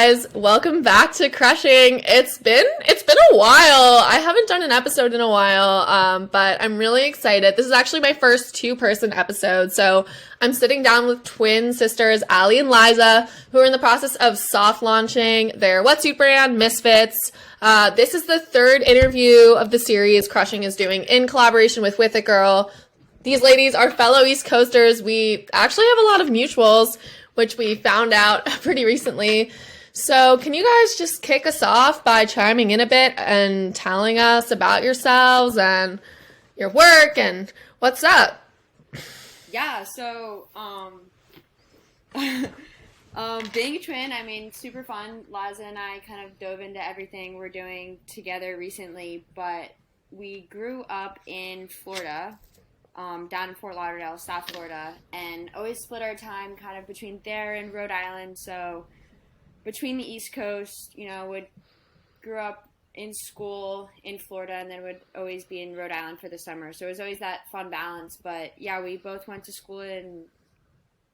guys, welcome back to Crushing. It's been a while. I haven't done an episode in a while, but I'm really excited. This is actually my first two-person episode, so I'm sitting down with twin sisters Alie and Liza, who are in the process of soft launching their wetsuit brand, Missfits. This is the third interview of the series Crushing is doing in collaboration with withitgirl. These ladies are fellow East Coasters. We actually have a lot of mutuals, which we found out pretty recently. So can you guys just kick us off by chiming in a bit and telling us about yourselves and your work and what's up? Yeah, so being a twin, I mean, super fun. Liza and I kind of dove into everything we're doing together recently, but we grew up in Florida, down in Fort Lauderdale, South Florida, and always split our time kind of between there and Rhode Island. So between the East Coast, grew up in school in Florida and then would always be in Rhode Island for the summer. So it was always that fun balance. But yeah, we both went to school in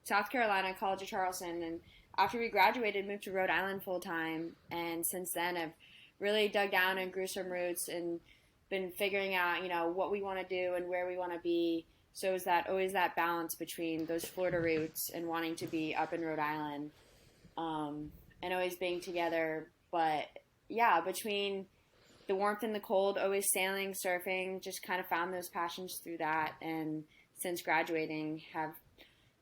South Carolina, College of Charleston, and after we graduated, moved to Rhode Island full time. And since then, I've really dug down and grew some roots and been figuring out, what we want to do and where we want to be. So is that always that balance between those Florida roots and wanting to be up in Rhode Island, and always being together. But yeah, between the warmth and the cold, always sailing, surfing, just kind of found those passions through that. And since graduating, have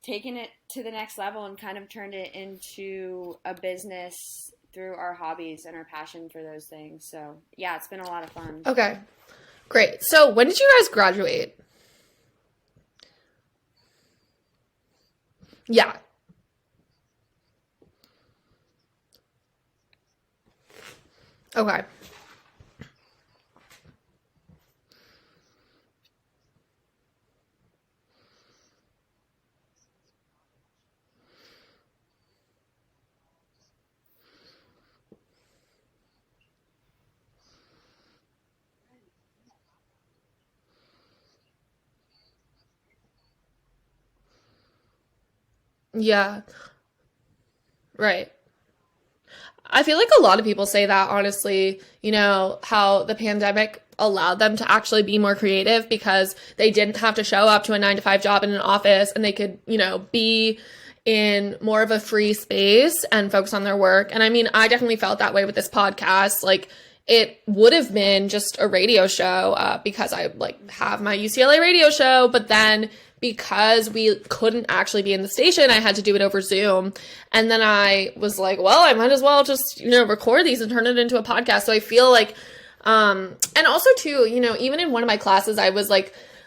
taken it to the next level and kind of turned it into a business through our hobbies and our passion for those things. So yeah, it's been a lot of fun. Okay, great. So when did you guys graduate? Yeah. Okay. Yeah. Right. I feel like a lot of people say that, honestly, how the pandemic allowed them to actually be more creative because they didn't have to show up to a 9 to 5 job in an office and they could, be in more of a free space and focus on their work. And I mean, I definitely felt that way with this podcast. Like, it would have been just a radio show because I have my UCLA radio show, but then because we couldn't actually be in the station, I had to do it over Zoom. And then I was like, well, I might as well just, record these and turn it into a podcast. So I feel like, and also too, even in one of my classes, I was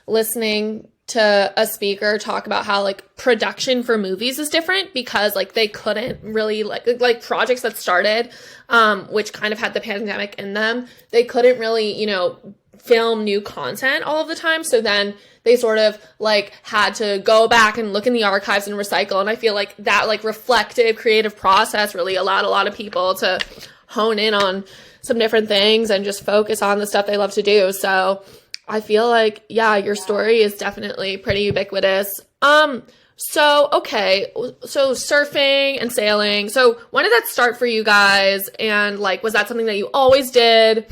listening to a speaker talk about how production for movies is different because they couldn't really projects that started, which kind of had the pandemic in them. They couldn't really, film new content all of the time. So then they sort of had to go back and look in the archives and recycle. And I feel like that reflective creative process really allowed a lot of people to hone in on some different things and just focus on the stuff they love to do. So I feel like, yeah, your story is definitely pretty ubiquitous. So, okay, so surfing and sailing. So when did that start for you guys? And was that something that you always did?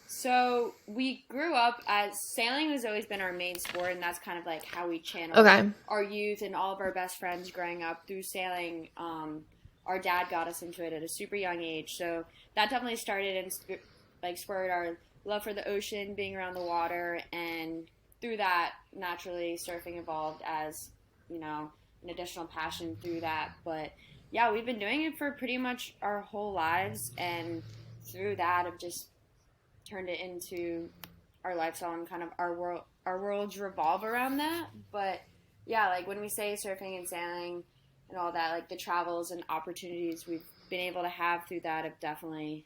So we grew up as sailing has always been our main sport, and that's kind of how we channeled our youth and all of our best friends growing up through sailing. Our dad got us into it at a super young age, so that definitely started and spurred our love for the ocean, being around the water, and through that, naturally, surfing evolved as, an additional passion through that. But yeah, we've been doing it for pretty much our whole lives, and through that, have just turned it into our lifestyle, and kind of our worlds revolve around that. But yeah, when we say surfing and sailing and all that, the travels and opportunities we've been able to have through that have definitely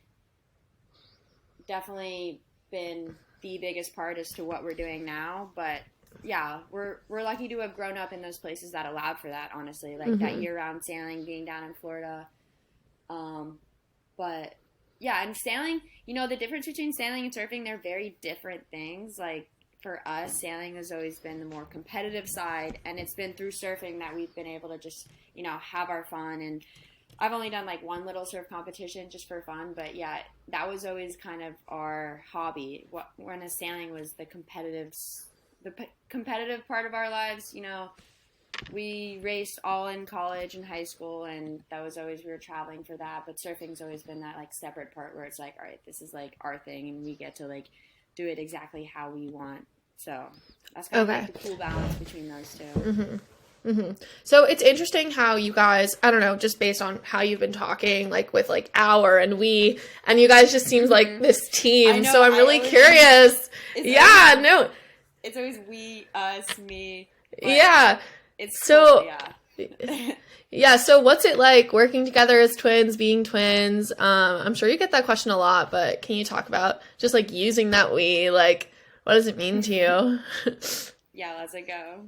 been the biggest part as to what we're doing now. But yeah, we're lucky to have grown up in those places that allowed for that, honestly, that year-round sailing, being down in Florida. But yeah, and sailing, the difference between sailing and surfing, they're very different things. For us, sailing has always been the more competitive side, and it's been through surfing that we've been able to just, have our fun and I've only done like one little surf competition just for fun, but yeah, that was always kind of our hobby. When sailing was the competitive part of our lives. We raced all in college and high school, and that was always, we were traveling for that. But surfing's always been that like separate part where it's like, all right, this is like our thing, and we get to like do it exactly how we want. So that's kind of Okay. like the cool balance between those two. So it's interesting how you guys, I don't know, just based on how you've been talking, like with like our and we, and you guys just seems like this I team. know. So I'm I really always curious. it's Yeah, always, no. it's always we, us, me. But Yeah. it's So cool, yeah. yeah, so what's it like working together as twins, being twins? I'm sure you get that question a lot, but can you talk about just like using that we, like what does it mean to you? Yeah, let's go.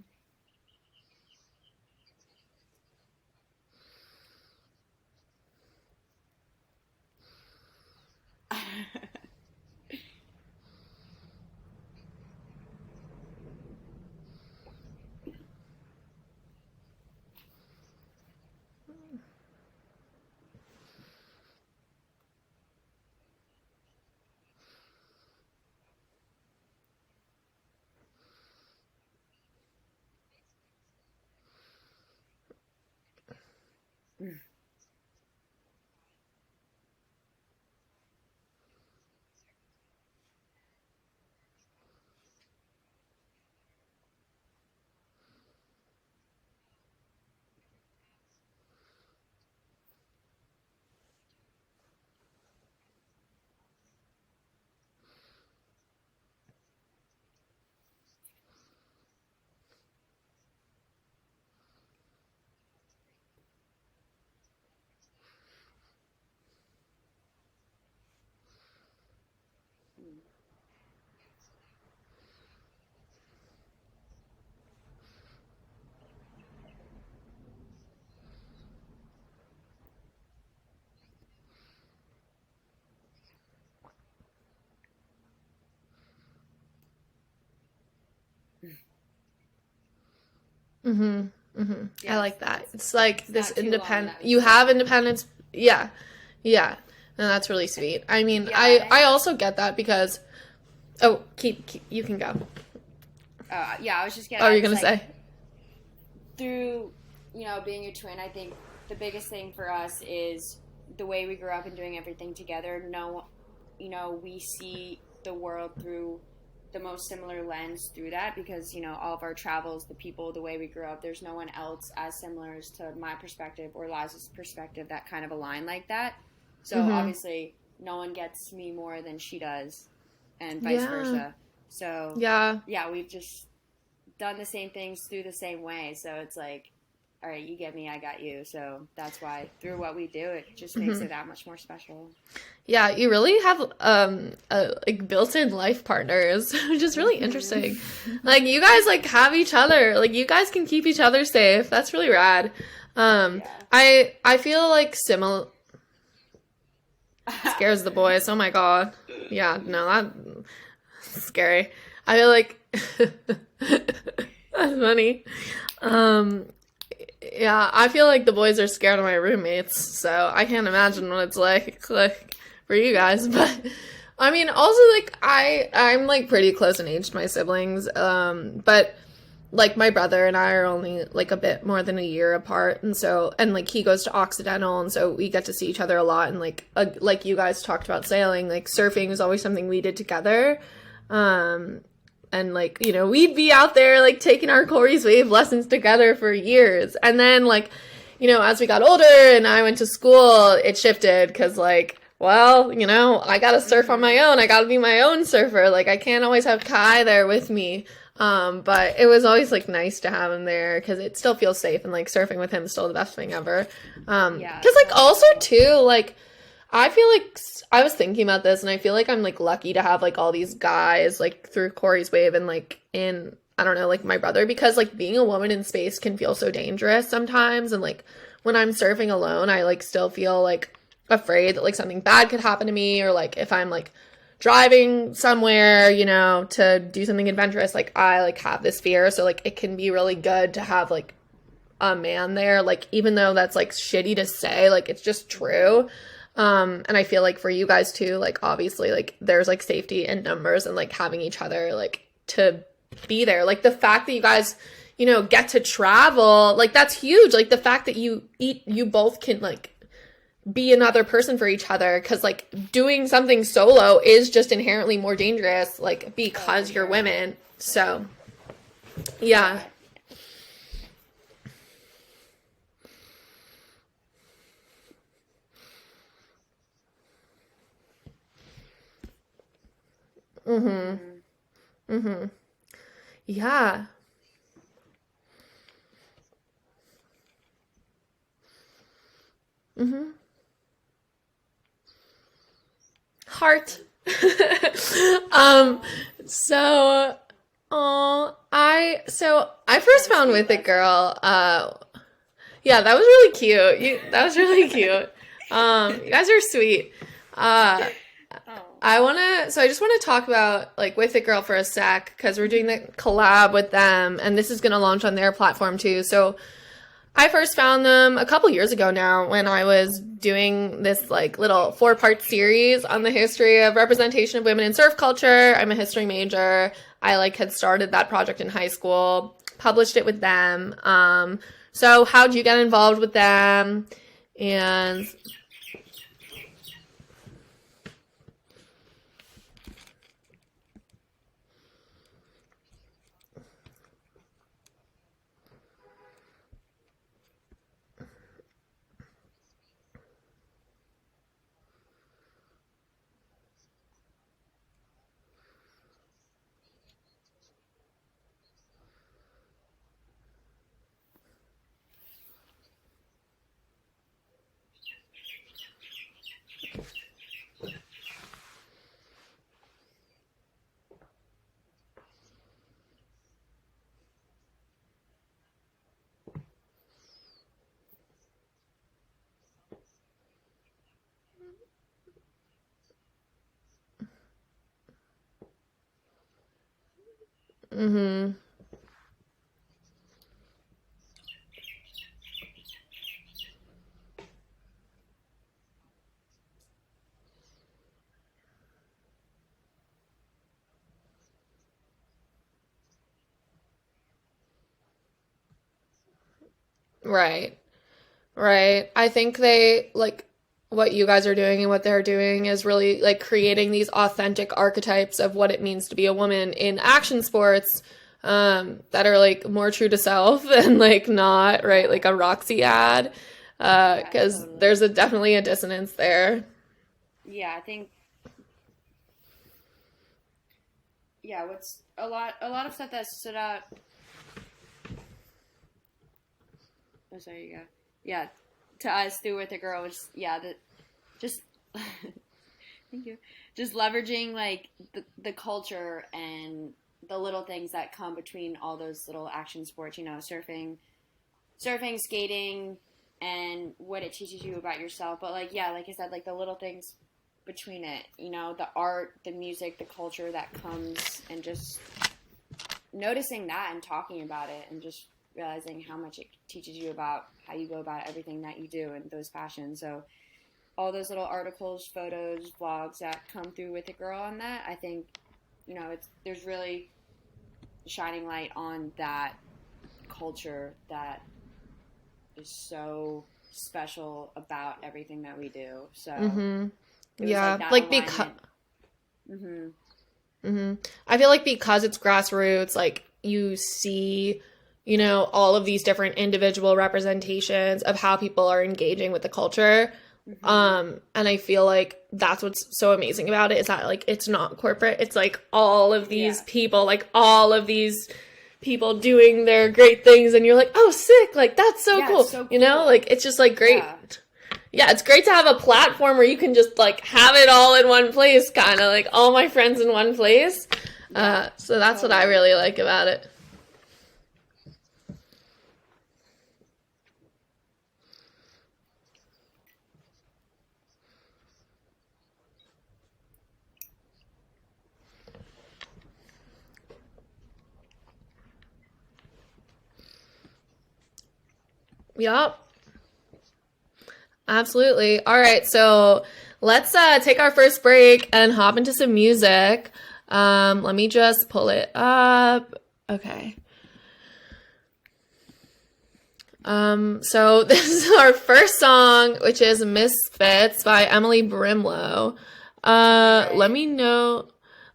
I Yeah, like that. It's like it's this not too long independent, that you we have said. independence. Yeah. Yeah. And that's really sweet. I mean, Yeah, I also get that because, oh, keep you can go. yeah, I was just gonna Oh, are add, you it's gonna like say? through, being a twin, I think the biggest thing for us is the way we grew up and doing everything together. No, we see the world through the most similar lens through that, because all of our travels, the people, the way we grew up, there's no one else as similar as to my perspective or Liza's perspective that kind of align like that. So obviously no one gets me more than she does, and vice Yeah. versa. So Yeah. yeah, we've just done the same things through the same way. So it's like, all right, you get me, I got you. So that's why through what we do, it just makes it that much more special. Yeah, you really have like built-in life partners, which is really Hmm. interesting. Like you guys like have each other. Like you guys can keep each other safe. That's really rad. Yeah. I feel like similar scares the boys. Oh my God. Yeah, no, that's scary. I feel like that's funny. Um, yeah, I feel like the boys are scared of my roommates, so I can't imagine what it's like for you guys. But I mean, also like I'm like pretty close in age to my siblings. But like my brother and I are only like a bit more than a year apart, and so and like he goes to Occidental, and so we get to see each other a lot. And like you guys talked about sailing, like surfing is always something we did together. Um, and like we'd be out there like taking our Corey's wave lessons together for years, and then like as we got older and I went to school, it shifted because like well I gotta surf on my Hmm. own. I gotta be my own surfer. Like I can't always have Kai there with me. But it was always like nice to have him there because it still feels safe, and like surfing with him is still the best thing ever. Yeah, Because like also 100%. too like I feel like I was thinking about this, and I feel like I'm like lucky to have like all these guys like through Corey's wave and like in I don't know like my brother, because like being a woman in space can feel so dangerous sometimes, and like when I'm surfing alone, I like still feel like afraid that like something bad could happen to me, or like if I'm like driving somewhere, to do something adventurous, like I like have this fear, so like it can be really good to have like a man there, like, even though that's like shitty to say, like, it's just true. And I feel like for you guys too, like, obviously, like, there's like safety in numbers and like having each other like to be there. Like, the fact that you guys, you know, get to travel, like, that's huge. Like, the fact that you both can like be another person for each other, because like doing something solo is just inherently more dangerous, like, because you're women. So yeah. Mm-hmm. Mm-hmm. Yeah. Mm-hmm. Heart. um so I first found With It Girl. Yeah, that was really cute. That was really cute. You guys are sweet. Uh Oh. I just wanna talk about like With It Girl for a sec, because we're doing the collab with them, and this is gonna launch on their platform too. So I first found them a couple years ago now, when I was doing this like little 4-part series on the history of representation of women in surf culture. I'm a history major. I like had started that project in high school, published it with them. So how'd you get involved with them? And mm-hmm. Right. Right. I think they like what you guys are doing and what they're doing is really like creating these authentic archetypes of what it means to be a woman in action sports, that are like more true to self and like not, right, like a Roxy ad. Yeah, Because totally. there's definitely a dissonance there. Yeah, I think yeah, what's a lot of stuff that stood out. Oh, sorry, you go. Yeah, to us through With a Girl was yeah, the just thank you. Just leveraging like the culture and the little things that come between all those little action sports, you know, surfing, skating, and what it teaches you about yourself. But like yeah, like I said, like the little things between it, you know, the art, the music, the culture that comes, and just noticing that and talking about it, and just realizing how much it teaches you about how you go about everything that you do and those passions. So all those little articles, photos, vlogs that come through With a Girl on that, I think, you know, it's there's really shining light on that culture that is so special about everything that we do. So Mm-hmm. it was like Yeah. that Like because alignment. Hmm. hmm I feel like because it's grassroots, like you see, you know, all of these different individual representations of how people are engaging with the culture. Hmm. And I feel like that's what's so amazing about it, is that like it's not corporate. It's like all of these Yeah. people, like all of these people doing their great things, and you're like, oh, sick, like that's so Yeah, it's cool. so You know, cool. like it's just like Yeah. great. Yeah, it's great to have a platform where you can just like have it all in one place, kind of like all my friends in one place. Yeah. So that's what I Totally. really like about it. Yup. Absolutely. All right, so let's take our first break and hop into some music. Let me just pull it up. Okay. So this is our first song, which is Missfits by Emily Brimlow. Let me know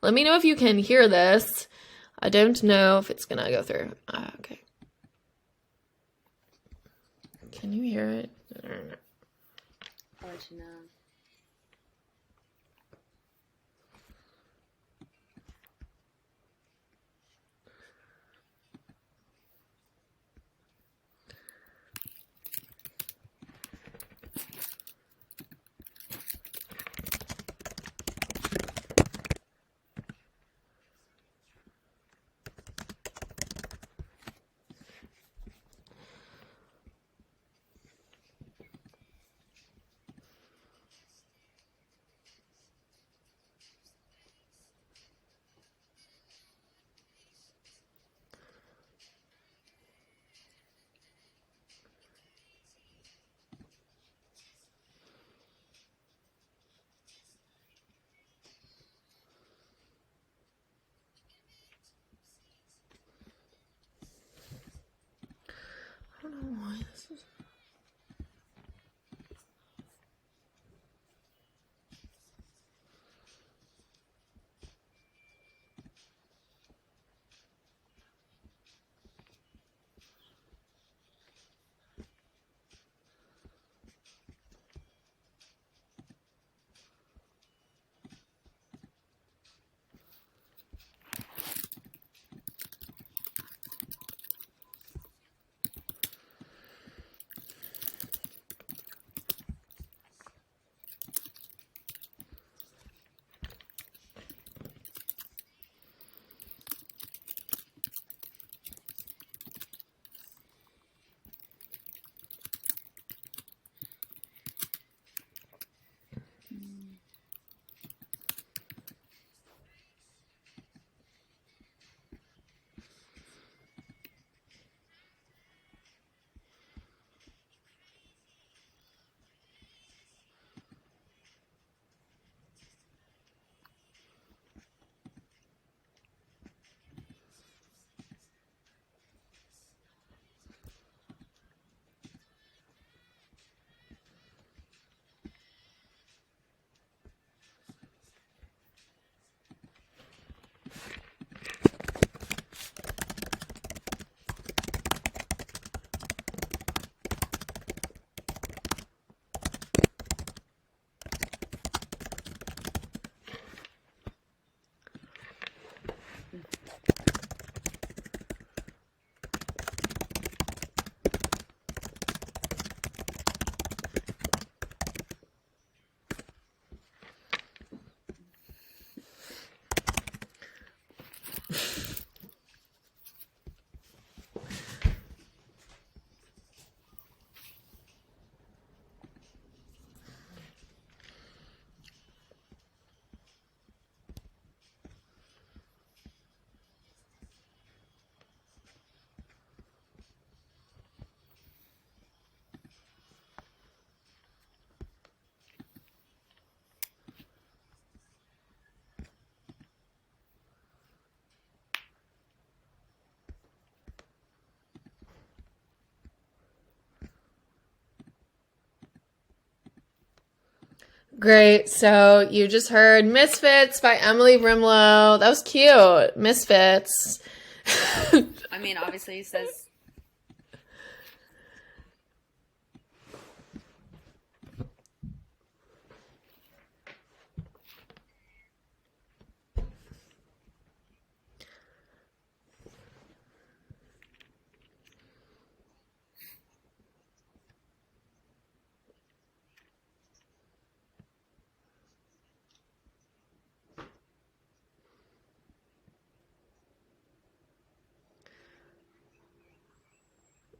if you can hear this. I don't know if it's gonna go through. Okay. Can you hear it? I'll let you know. I don't know why this is. Great. So you just heard Misfits by Emily Brimlow. That was cute. Misfits. I mean, obviously he says.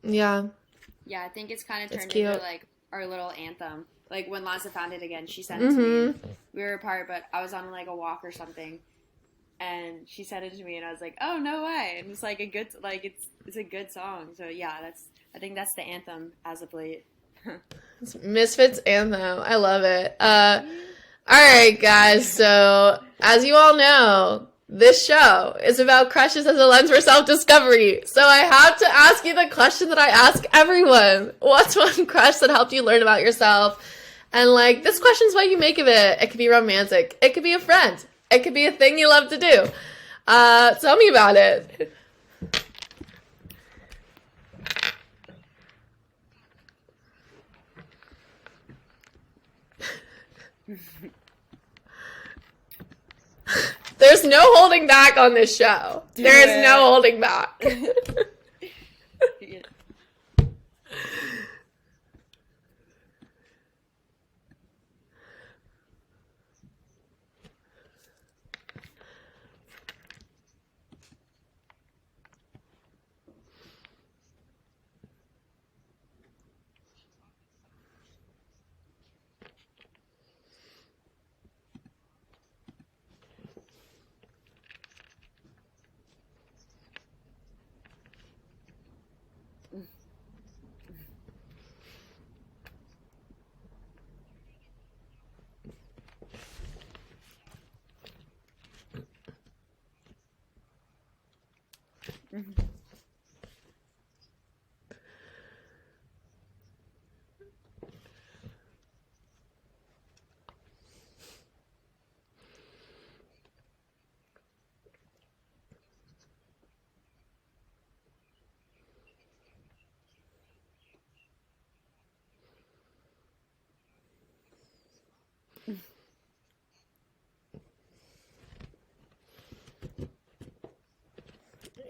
Yeah. Yeah, I think it's kind of turned cute. into like our little anthem. Like when Liza found it again, she sent it to me. We were apart, but I was on like a walk or something, and she sent it to me, and I was like, "Oh no way!" And it's like a good, like it's a good song. So yeah, I think that's the anthem as of late. Misfits anthem. I love it. All right, guys. So, as you all know, this show is about crushes as a lens for self-discovery. So I have to ask you the question that I ask everyone. What's one crush that helped you learn about yourself? And, like, this question's what you make of it. It could be romantic. It could be a friend. It could be a thing you love to do. Tell me about it. There's no holding back on this show. There is no holding back.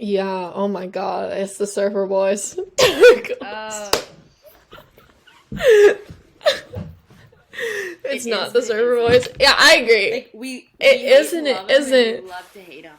Yeah, oh my god, it's the Surfer Boys. It's not the Surfer Boys. Yeah, I agree. Like we isn't. We love to hate them.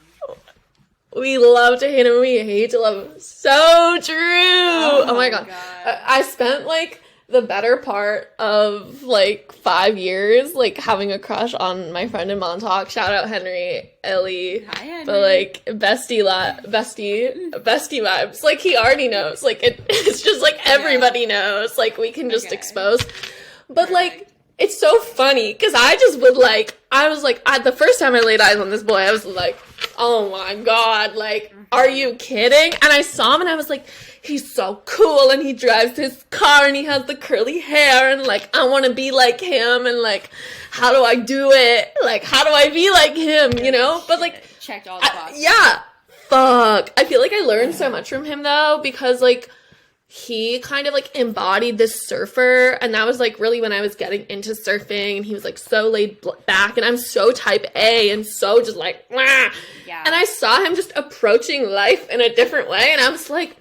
We love to hate them. We hate to love them. So true. Oh my god. I spent like the better part of like 5 years like having a crush on my friend in Montauk. Shout out Henry, Alie. Hi, Henry. But like bestie vibes. Like he already knows. Like it's just like everybody knows. Like we can just expose. But like it's so funny because I was like, the first time I laid eyes on this boy, I was like, oh my god, like, are you kidding? And I saw him and I was like, he's so cool and he drives his car and he has the curly hair and like, I want to be like him and like, how do I do it? Like, how do I be like him, you know? But like, checked all the boxes. Yeah, fuck. I feel like I learned so much from him though because like, he kind of like embodied this surfer, and that was like really when I was getting into surfing, and he was like so laid back, and I'm so type A and so just like wah. Yeah. And I saw him just approaching life in a different way, and I was like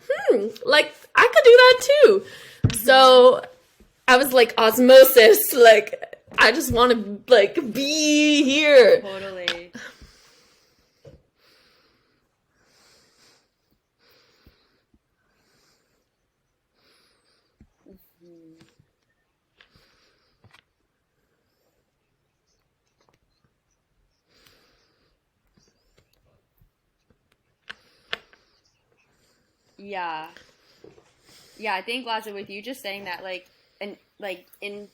like I could do that too. So I was like osmosis, like I just want to like be here. Totally. Yeah. Yeah, I think Liza, with you just saying that, like, and like in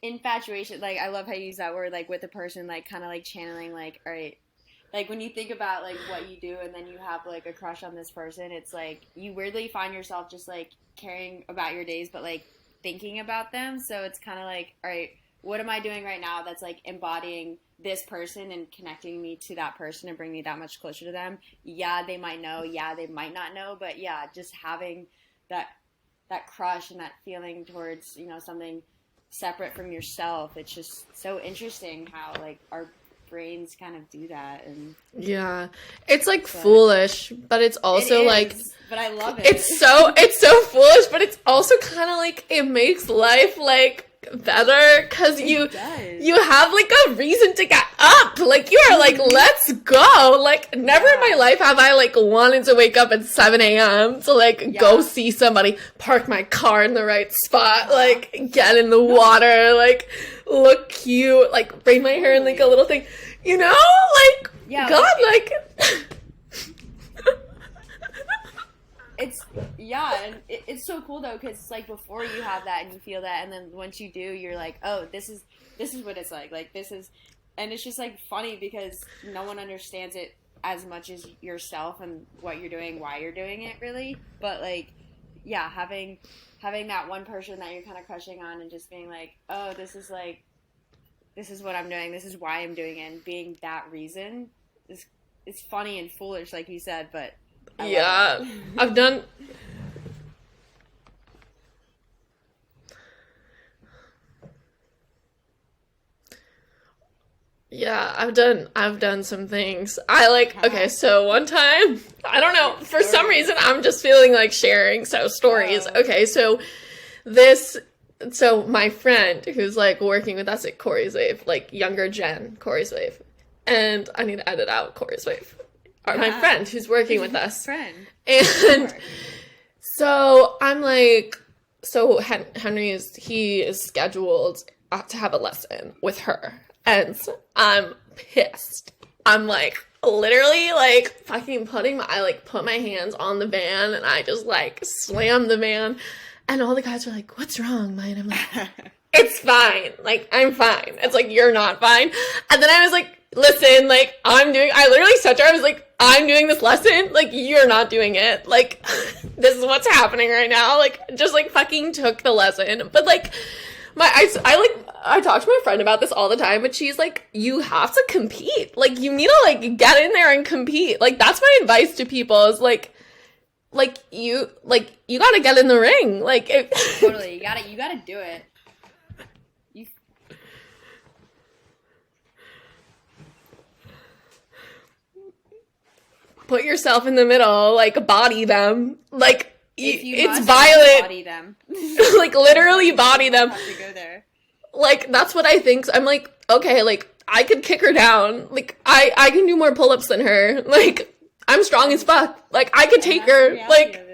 infatuation, like I love how you use that word, like with a person, like kind of like channeling, like, all right, like when you think about like what you do and then you have like a crush on this person, it's like you weirdly find yourself just like caring about your days, but like thinking about them. So it's kind of like, all right, what am I doing right now that's like embodying this person and connecting me to that person and bring me that much closer to them? Yeah, they might know. Yeah, they might not know. But yeah, just having that crush and that feeling towards, you know, something separate from yourself. It's just so interesting how like our brains kind of do that. And yeah, it's like foolish, but it's also like, but I love it. It's so foolish, but it's also kind of like it makes life like better because you have like a reason to get up. Like you are like, let's go. Like never in my life have I like wanted to wake up at 7 a.m. to like go see somebody, park my car in the right spot, like get in the water, like look cute, like braid my hair in like a little thing, you know, like God, like it's so cool though, because it's like before you have that and you feel that, and then once you do, you're like, oh, this is what it's like this is, and it's just like funny because no one understands it as much as yourself and what you're doing, why you're doing it, really. But like, yeah, having that one person that you're kind of crushing on and just being like, oh, this is what I'm doing, this is why I'm doing it, and being that reason is, it's funny and foolish, like you said, but yeah, I've done. Yeah, I've done some things. I like, okay, so one time, I don't know, for some reason I'm just feeling like sharing, so stories. Okay, so my friend who's like working with us at Corey's Wave, like younger gen Corey's Wave, and I need to edit out Corey's Wave, or my friend who's working with us. And so I'm like, so he is scheduled to have a lesson with her. And I'm pissed. I'm like literally like fucking put my hands on the van and I just like slam the van. And all the guys were like, what's wrong, Maija? And I'm like, it's fine. Like, I'm fine. It's like, you're not fine. And then I was like, listen, like, I literally said to her, I was like, I'm doing this lesson. Like, you're not doing it. Like, this is what's happening right now. Like, just like fucking took the lesson. But like, I talk to my friend about this all the time, but she's like, you have to compete. Like, you need to, like, get in there and compete. Like, that's my advice to people is, like, you gotta get in the ring. Like, totally, you gotta do it. Put yourself in the middle, like, body them. Like, it's violent. Body them. Like, literally body them. Have to go there. Like, that's what I think. So I'm like, okay, like, I could kick her down. Like, I can do more pull-ups than her. Like, I'm strong as fuck. Like, I could take her. Like,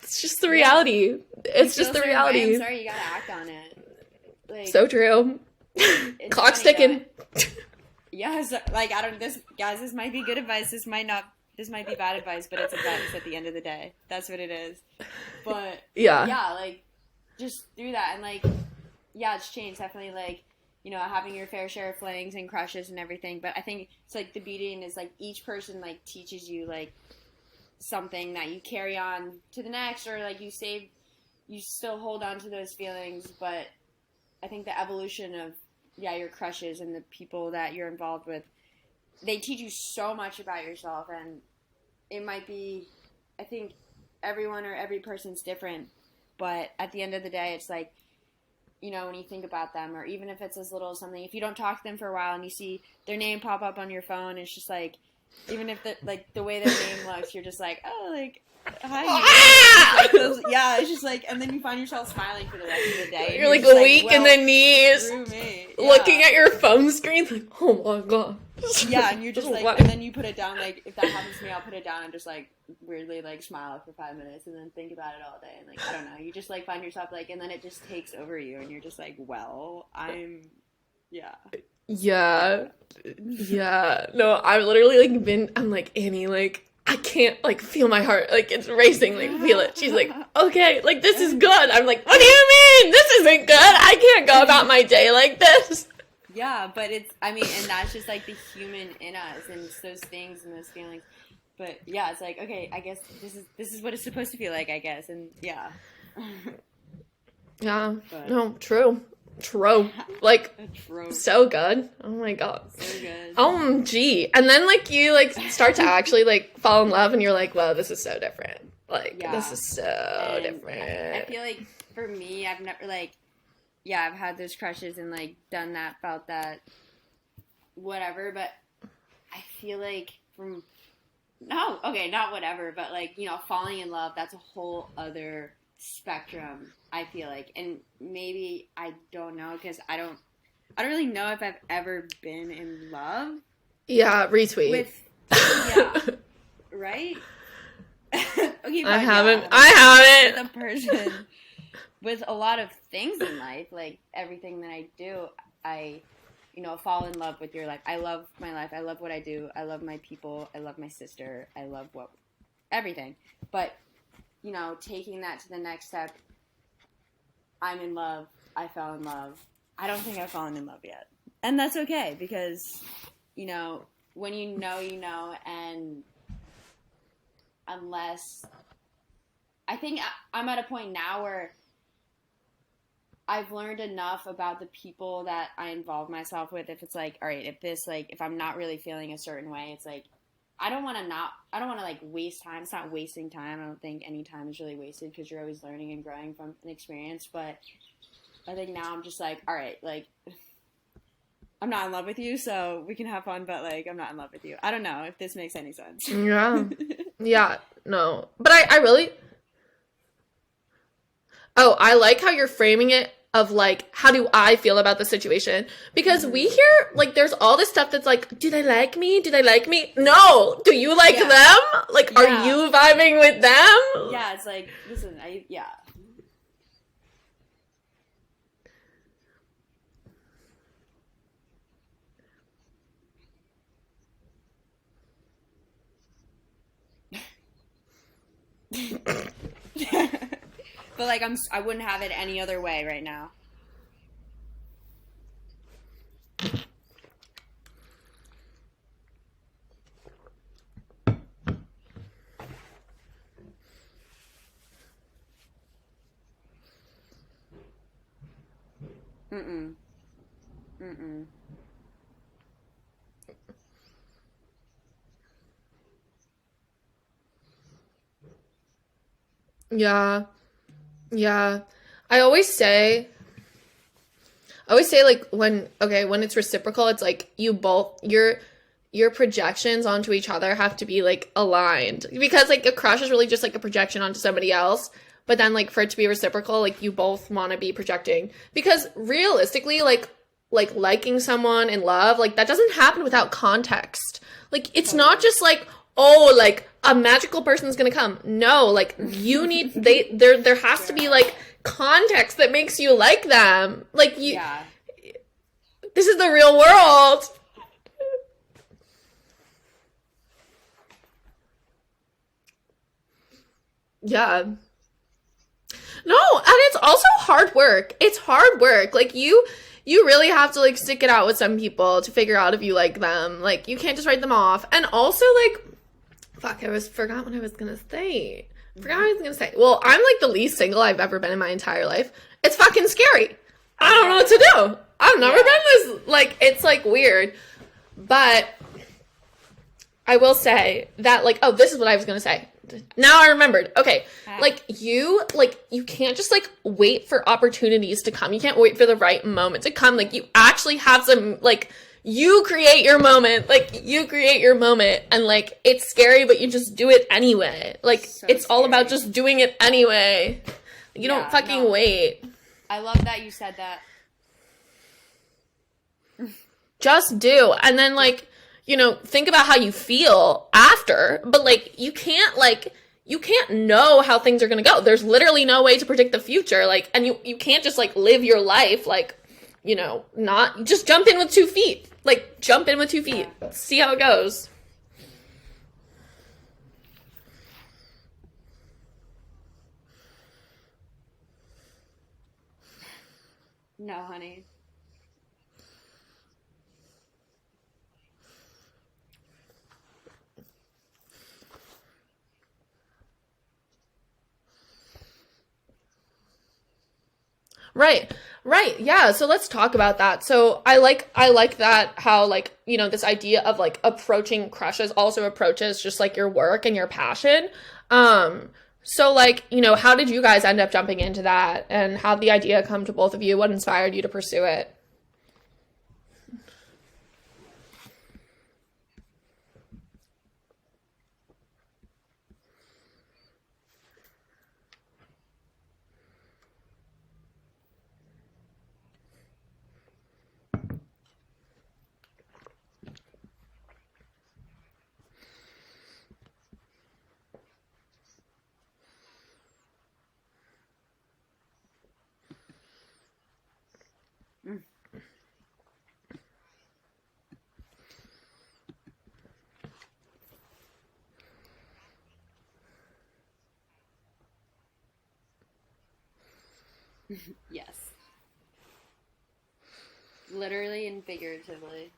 it's just the reality. It's just the reality. I'm sorry, you gotta act on it. Like, so true. Clock's ticking. Yes, like, I don't, this might be good advice, this might be bad advice, but it's advice at the end of the day. That's what it is. But, yeah, like, just do that, and, like, yeah, it's changed, definitely, like, you know, having your fair share of flings and crushes and everything, but I think it's, like, the beauty in is, like, each person, like, teaches you, like, something that you carry on to the next, or, like, you still hold on to those feelings, but I think the evolution of, your crushes and the people that you're involved with, they teach you so much about yourself, and it might be, I think everyone or every person's different, but at the end of the day, it's like, you know, when you think about them, or even if it's as little as something, if you don't talk to them for a while and you see their name pop up on your phone, it's just like, even if the way their name looks, you're just like, oh, like, hi. It's just like, and then you find yourself smiling for the rest of the day. You're like weak in the knees, looking at your phone screen, like, oh my god. Yeah, and you're just like, and then you put it down, like, if that happens to me, I'll put it down and just, like, weirdly, like, smile for 5 minutes and then think about it all day, and, like, I don't know, you just, like, find yourself, like, and then it just takes over you, and you're just like, well, Yeah. No, I've literally, like, I'm like, Annie, like, I can't, like, feel my heart, like, it's racing, like, feel it. She's like, okay, like, this is good. I'm like, what do you mean? This isn't good. I can't go about my day like this. Yeah, but it's, I mean, and that's just, like, the human in us, and it's those things and those feelings. But, yeah, it's like, okay, I guess this is what it's supposed to feel like, I guess, and, yeah. Yeah, but, no, true. Like, so good. Oh my god. So good. OMG. And then, like, you, like, start to actually, like, fall in love, and you're like, wow, this is so different. Like, this is so different. I feel like, for me, I've never, like, I've had those crushes and, like, done that, felt that, whatever, but I feel like not whatever, but, like, you know, falling in love, that's a whole other spectrum, I feel like, and maybe I don't know, because I don't really know if I've ever been in love. Yeah, retweet. Right? Okay, I haven't. With a person with a lot of things in life, like everything that I do, I, you know, fall in love with your life. I love my life. I love what I do. I love my people. I love my sister. I love everything. But taking that to the next step. I'm in love. I fell in love. I don't think I've fallen in love yet. And that's okay because, when you know, and unless, I think I'm at a point now where I've learned enough about the people that I involve myself with. If it's like, all right, if I'm not really feeling a certain way, it's like, I don't want to like waste time. It's not wasting time. I don't think any time is really wasted because you're always learning and growing from an experience. But I think now I'm just like, all right, like, I'm not in love with you, so we can have fun, but like, I'm not in love with you. I don't know if this makes any sense. Yeah. Yeah, no. But I really, I like how you're framing it of like, how do I feel about the situation? Because we hear, like, there's all this stuff that's like, do they like me? Do they like me? No! Do you like them? Like, are you vibing with them? Yeah, it's like, listen, yeah. But like, I wouldn't have it any other way right now. Mm-mm. Mm-mm. Yeah. Yeah. I always say like when it's reciprocal, it's like your projections onto each other have to be like aligned, because like a crush is really just like a projection onto somebody else. But then like for it to be reciprocal, like you both want to be projecting, because realistically, like liking someone in love, like that doesn't happen without context. Like it's not just like, oh, like a magical person's gonna come. No, like you need there has to be like context that makes you like them. Like you, this is the real world. Yeah. No, and it's also hard work. It's hard work. Like you really have to like stick it out with some people to figure out if you like them. Like you can't just write them off. And also like, fuck, forgot what I was gonna say. Forgot what I was gonna say. Well, I'm like the least single I've ever been in my entire life. It's fucking scary. I don't know what to do. I've never done this. Like, it's like weird. But I will say that like, oh, this is what I was gonna say. Now I remembered. Okay. Like you can't just like wait for opportunities to come. You can't wait for the right moment to come. Like you actually have some, like, you create your moment. Like you create your moment, and like it's scary, but you just do it anyway. Like so it's all about just doing it anyway. You don't fucking wait. I love that you said that. Just do. And then like, think about how you feel after, but like you can't know how things are going to go. There's literally no way to predict the future. Like, and you can't just like live your life like, not just jump in with 2 feet. Like jump in with 2 feet. See how it goes. No, honey. Right. Yeah. So let's talk about that. So I like that, how like, this idea of like approaching crushes also approaches just like your work and your passion. So like, how did you guys end up jumping into that, and how did the idea come to both of you? What inspired you to pursue it? Yes. Literally and figuratively.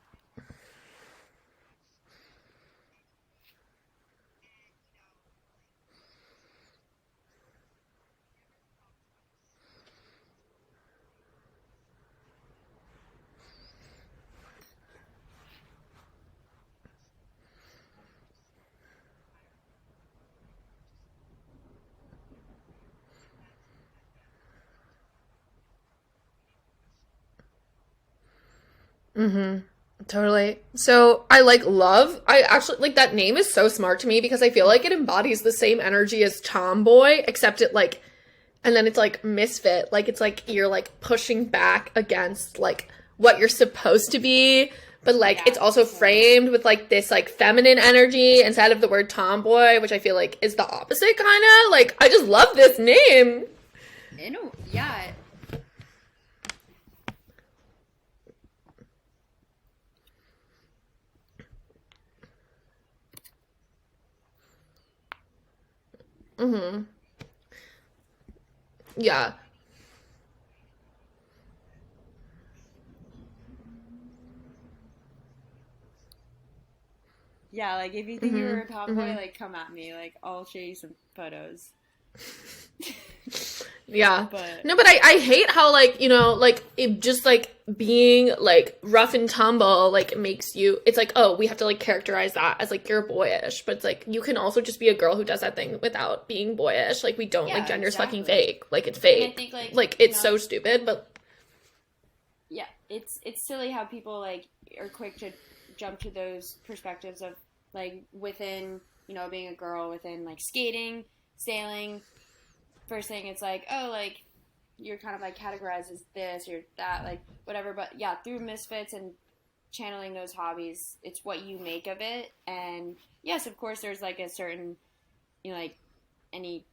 Totally. So I like love. I actually like that name is so smart to me because I feel like it embodies the same energy as tomboy, except it like, and then it's like misfit. Like it's like you're like pushing back against like what you're supposed to be, but like Yeah, it's also totally. framed with like this like feminine energy instead of the word tomboy, which I feel like is the opposite kind of. Like I just love this name. Yeah. Yeah. Yeah, like if you think you were a tomboy, like come at me. Like I'll show you some photos. Yeah. But No, but I hate how like, like it just like being like rough and tumble like makes you it's like, oh, we have to like characterize that as like you're boyish. But it's like you can also just be a girl who does that thing without being boyish. Like we don't like yeah, gender's fucking exactly. fake. Like it's And I fake. think like, Like it's so stupid, but yeah, it's silly how people like are quick to jump to those perspectives of like within, being a girl within like skating, sailing. First thing it's like, oh, like you're kind of like categorized as this or that, like whatever. But yeah, through Misfits and channeling those hobbies, it's what you make of it. And yes, of course, there's like a certain, like any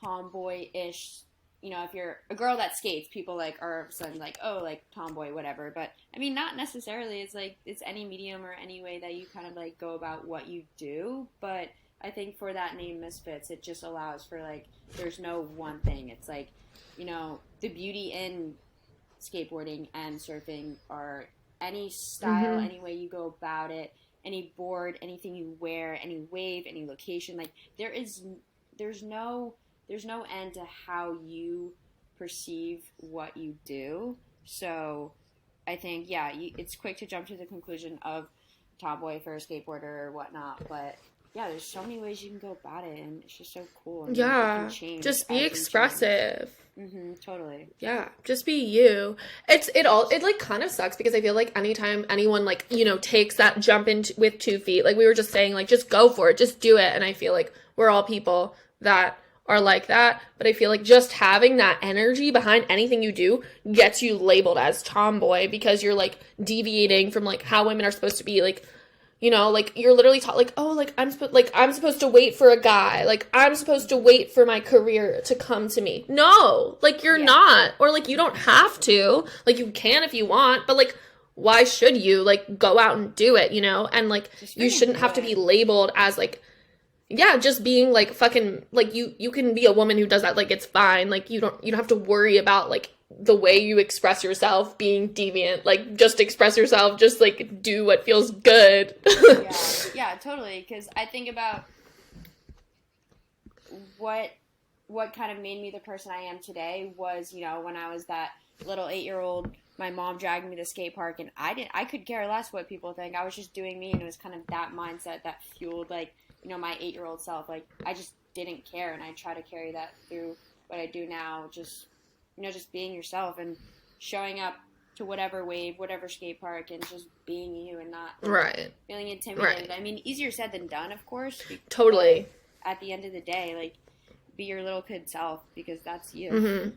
tomboy-ish, if you're a girl that skates, people like are of a sudden like, oh, like tomboy, whatever. But I mean, not necessarily. It's like it's any medium or any way that you kind of like go about what you do. But I think for that name Misfits, it just allows for like there's no one thing. It's like, the beauty in skateboarding and surfing are any style, any way you go about it, any board, anything you wear, any wave, any location. Like there's no there's no end to how you perceive what you do. So I think it's quick to jump to the conclusion of tomboy for a skateboarder or whatnot, but yeah, there's so many ways you can go about it, and it's just so cool. And it can yeah. change Just be as you change. expressive. Totally. Yeah, just be you. It like kind of sucks because I feel like anytime anyone like, takes that jump into with 2 feet, like we were just saying, like just go for it, just do it. And I feel like we're all people that are like that, but I feel like just having that energy behind anything you do gets you labeled as tomboy because you're like deviating from like how women are supposed to be like like you're literally taught like, oh, like I'm supposed to wait for a guy. Like I'm supposed to wait for my career to come to me. No, like you're Yeah. not. Or like you don't have to. Like you can if you want, but like why should you? Like go out and do it, And like Just you freaking shouldn't do have to it. be labeled as like yeah, just being like fucking like you can be a woman who does that like it's fine. Like you don't have to worry about like the way you express yourself being deviant. Like just express yourself, just like do what feels good. Yeah, yeah, totally. Because I think about what what kind of made me the person I am today was, when I was that little 8-year-old, my mom dragged me to the skate park, and I could care less what people think. I was just doing me, and it was kind of that mindset that fueled like, my 8-year-old self. Like I just didn't care, and I try to carry that through what I do now. Just, just being yourself and showing up to whatever wave, whatever skate park, and just being you and not Right. feeling intimidated. Right. I mean, easier said than done, of course. Totally. But at the end of the day, like, be your little kid self because that's you.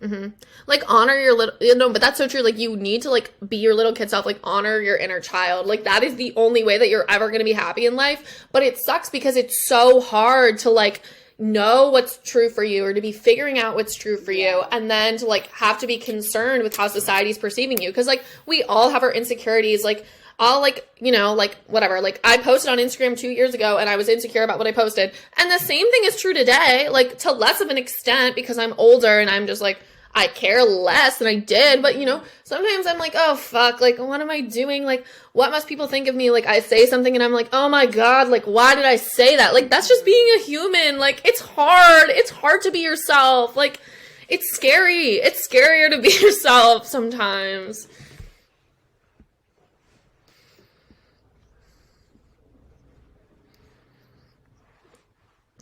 Like honor your little but that's so true. Like you need to like be your little kid self, like honor your inner child. Like that is the only way that you're ever going to be happy in life. But it sucks because it's so hard to like know what's true for you or to be figuring out what's true for you Yeah. and then to like have to be concerned with how society's perceiving you because like we all have our insecurities. Like I'll like, like whatever. Like I posted on Instagram 2 years ago and I was insecure about what I posted. And the same thing is true today, like to less of an extent because I'm older and I'm just like, I care less than I did. But, you know, sometimes I'm like, oh, fuck, like, what am I doing? Like, what must people think of me? Like, I say something and I'm like, oh my God, like, why did I say that? Like, that's just being a human. Like, it's hard. It's hard to be yourself. Like, it's scary. It's scarier to be yourself sometimes.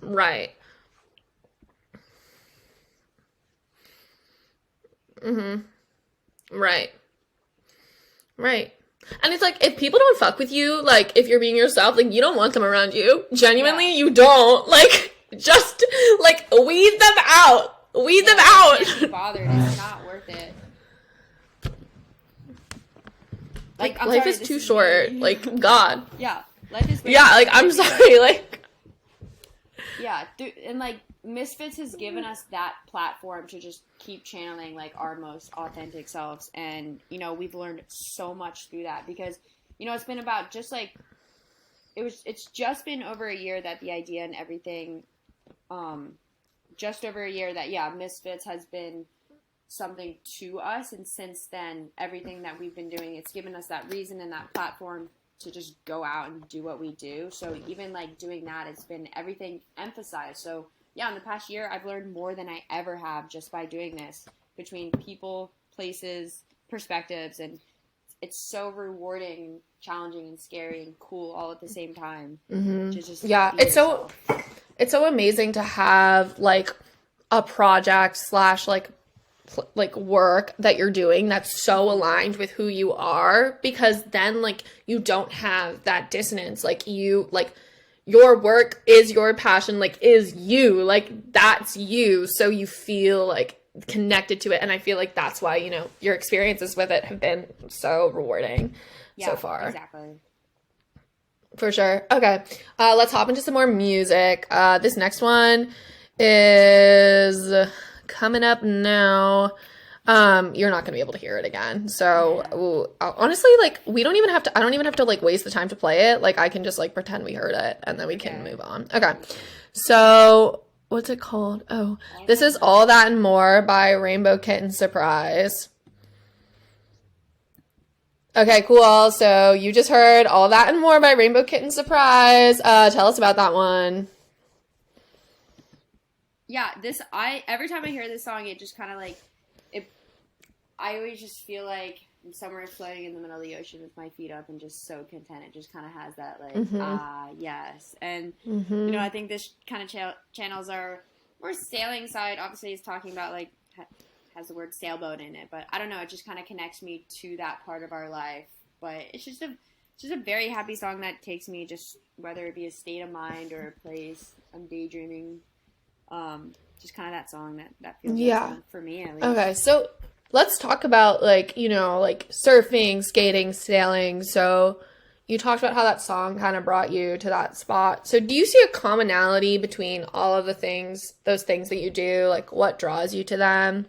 Right. Mm-hmm. Right. Right. And it's like, if people don't fuck with you, like, if you're being yourself, like, you don't want them around you. Genuinely, you don't. Like, just, like, weed them out. Weed them out. Can't be bothered. It's not worth it. Like life is too short. Like, God. Yeah. Life is yeah, like, I'm sorry. Like, yeah. And, like, Missfits has given us that platform to just keep channeling, like, our most authentic selves. And, you know, we've learned so much through that because, you know, it's been about just, like, it's just been over a year that the idea and everything, just over a year that, yeah, Missfits has been something to us. And since then, everything that we've been doing, it's given us that reason and that platform to just go out and do what we do. So even, like, doing that, it's been everything emphasized. So, yeah, in the past year, I've learned more than I ever have just by doing this, between people, places, perspectives, and it's so rewarding, challenging, and scary and cool all at the same time. Mm-hmm. Just yeah, it's so amazing to have, like, a project slash, like work that you're doing that's so aligned with who you are, because then, like, you don't have that dissonance. Like, your work is your passion, like, is you, like, that's you, so you feel, like, connected to it. And I feel like that's why, you know, your experiences with it have been so rewarding so far. Exactly. For sure. Okay, let's hop into some more music. This next one is coming up now. You're not gonna be able to hear it again. So honestly, like, I don't even have to like waste the time to play it. Like, I can just like pretend we heard it and then we can move on. Okay. So what's it called? Oh, this is All That and More by Rainbow Kitten Surprise. Okay, cool. So you just heard All That and More by Rainbow Kitten Surprise. Tell us about that one. Yeah, every time I hear this song, it just kind of like, I always just feel like I'm somewhere floating in the middle of the ocean with my feet up and just so content. It just kind of has that, like, yes. And, you know, I think this kind of channels are more sailing side. Obviously, it's talking about, like, has the word sailboat in it. But I don't know, it just kind of connects me to that part of our life. But it's just a very happy song that takes me, just whether it be a state of mind or a place, I'm daydreaming. Just kind of that song that feels good for me, at least. Okay, so let's talk about, like, you know, like, surfing, skating, sailing. So you talked about how that song kind of brought you to that spot. So do you see a commonality between all of those things that you do? Like, what draws you to them?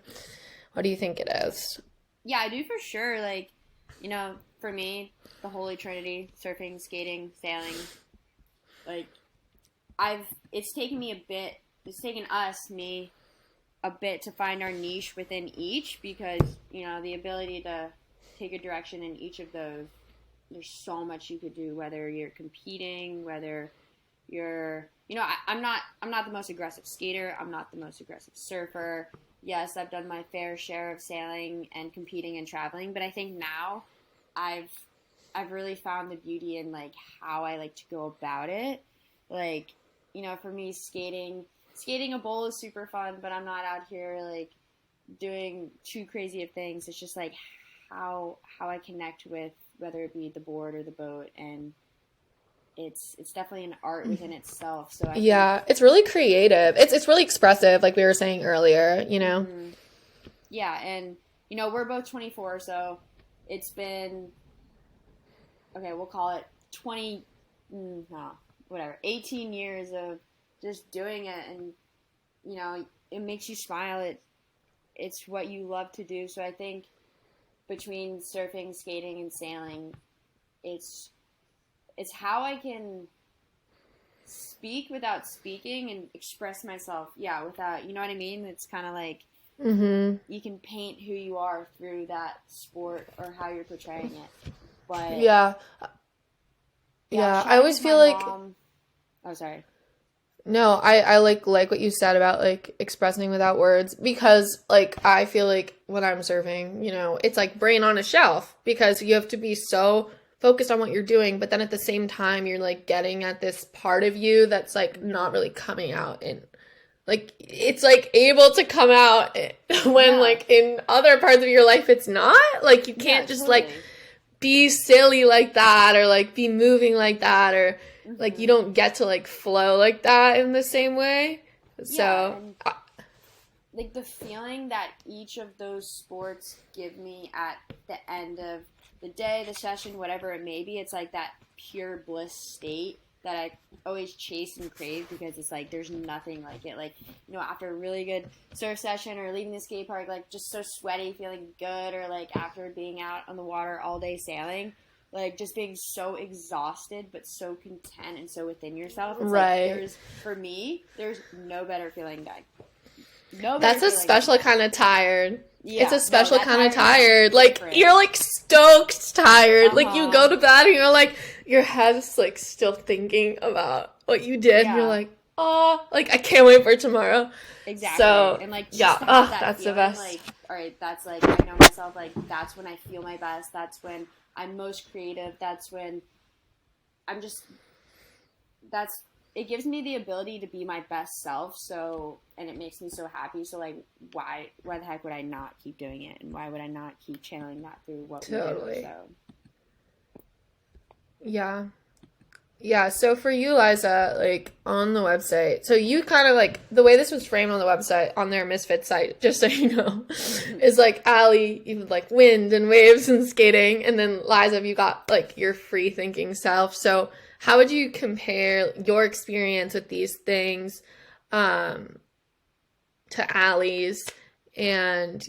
What do you think it is? Yeah, I do for sure. Like, you know, for me, the Holy Trinity, surfing, skating, sailing, like, it's taken me a bit to find our niche within each, because, you know, the ability to take a direction in each of those, there's so much you could do, whether you're competing, whether you're, you know, I'm not the most aggressive skater, I'm not the most aggressive surfer. Yes, I've done my fair share of sailing and competing and traveling, but I think now I've really found the beauty in, like, how I like to go about it. Like, you know, for me, skating a bowl is super fun, but I'm not out here, like, doing too crazy of things. It's just, like, how I connect with, whether it be the board or the boat, and it's definitely an art within itself. So it's really creative. It's really expressive, like we were saying earlier, you know? Mm-hmm. Yeah, and, you know, we're both 24, so it's been, okay, we'll call it 18 years of just doing it, and, you know, it makes you smile. It's what you love to do. So I think between surfing, skating, and sailing, it's how I can speak without speaking and express myself, without, you know what I mean? It's kind of like, Mm-hmm. You can paint who you are through that sport or how you're portraying it. But Yeah. yeah, Yeah. I chatting always with my feel like mom. Oh, sorry. no, I like what you said about like expressing without words because like I feel like when I'm surfing, it's like brain on a shelf because you have to be so focused on what you're doing, but then at the same time you're like getting at this part of you that's like not really coming out and like it's like able to come out when Yeah. like in other parts of your life it's not. Like you Yeah, can't just like totally. be silly like that or like be moving like that or like you Hmm. don't get to like flow like that in the same way. Yeah, So, and like the feeling that each of those sports give me at the end of the day, the session, whatever it may be, it's like that pure bliss state that I always chase and crave because it's like there's nothing like it. Like, after a really good surf session or leaving the skate park, like just so sweaty, feeling good, or like after being out on the water all day sailing, like just being so exhausted but so content and so within yourself. It's like right. for me, there's no better feeling guy. No better That's a feeling than special that. kind of tired. It's Yeah, a no, special that kind of tiredness is tired. Like, different. you're like stoked tired. Uh Like, you huh. go to bed and you're like, your head's like still thinking about what you did. And you're Yeah, like, oh, like, I can't wait for tomorrow. exactly. So, And like just yeah, to have oh, that that's the feeling, best. like, all right, that's like I know myself. Like that's when I feel my best. That's when I'm most creative. That's when I'm just. That's it gives me the ability to be my best self. So and it makes me so happy. So like, why the heck would I not keep doing it? And why would I not keep channeling that through what we do? Totally. So. Yeah. Yeah, so for you, Liza, like on the website, so you kind of like the way this was framed on the website, on their Misfit site, just so you know, is like Alie, you have like wind and waves and skating, and then Liza, you got like your free thinking self. So how would you compare your experience with these things um, to Allie's and,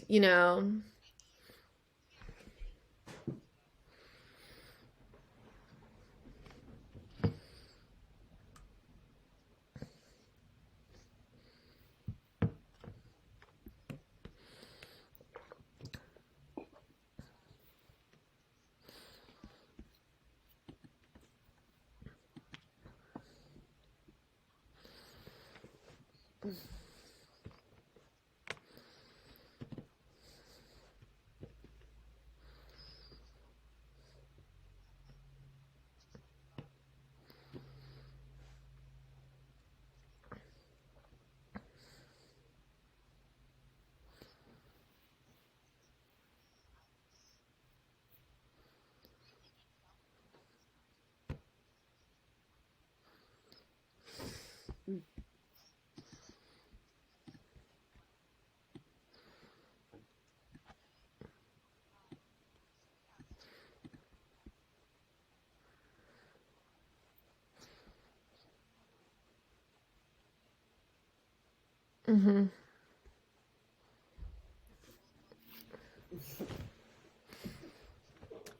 mm-hmm.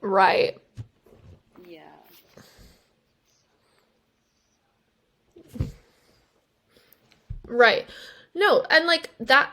Right, Yeah. right. No, and like that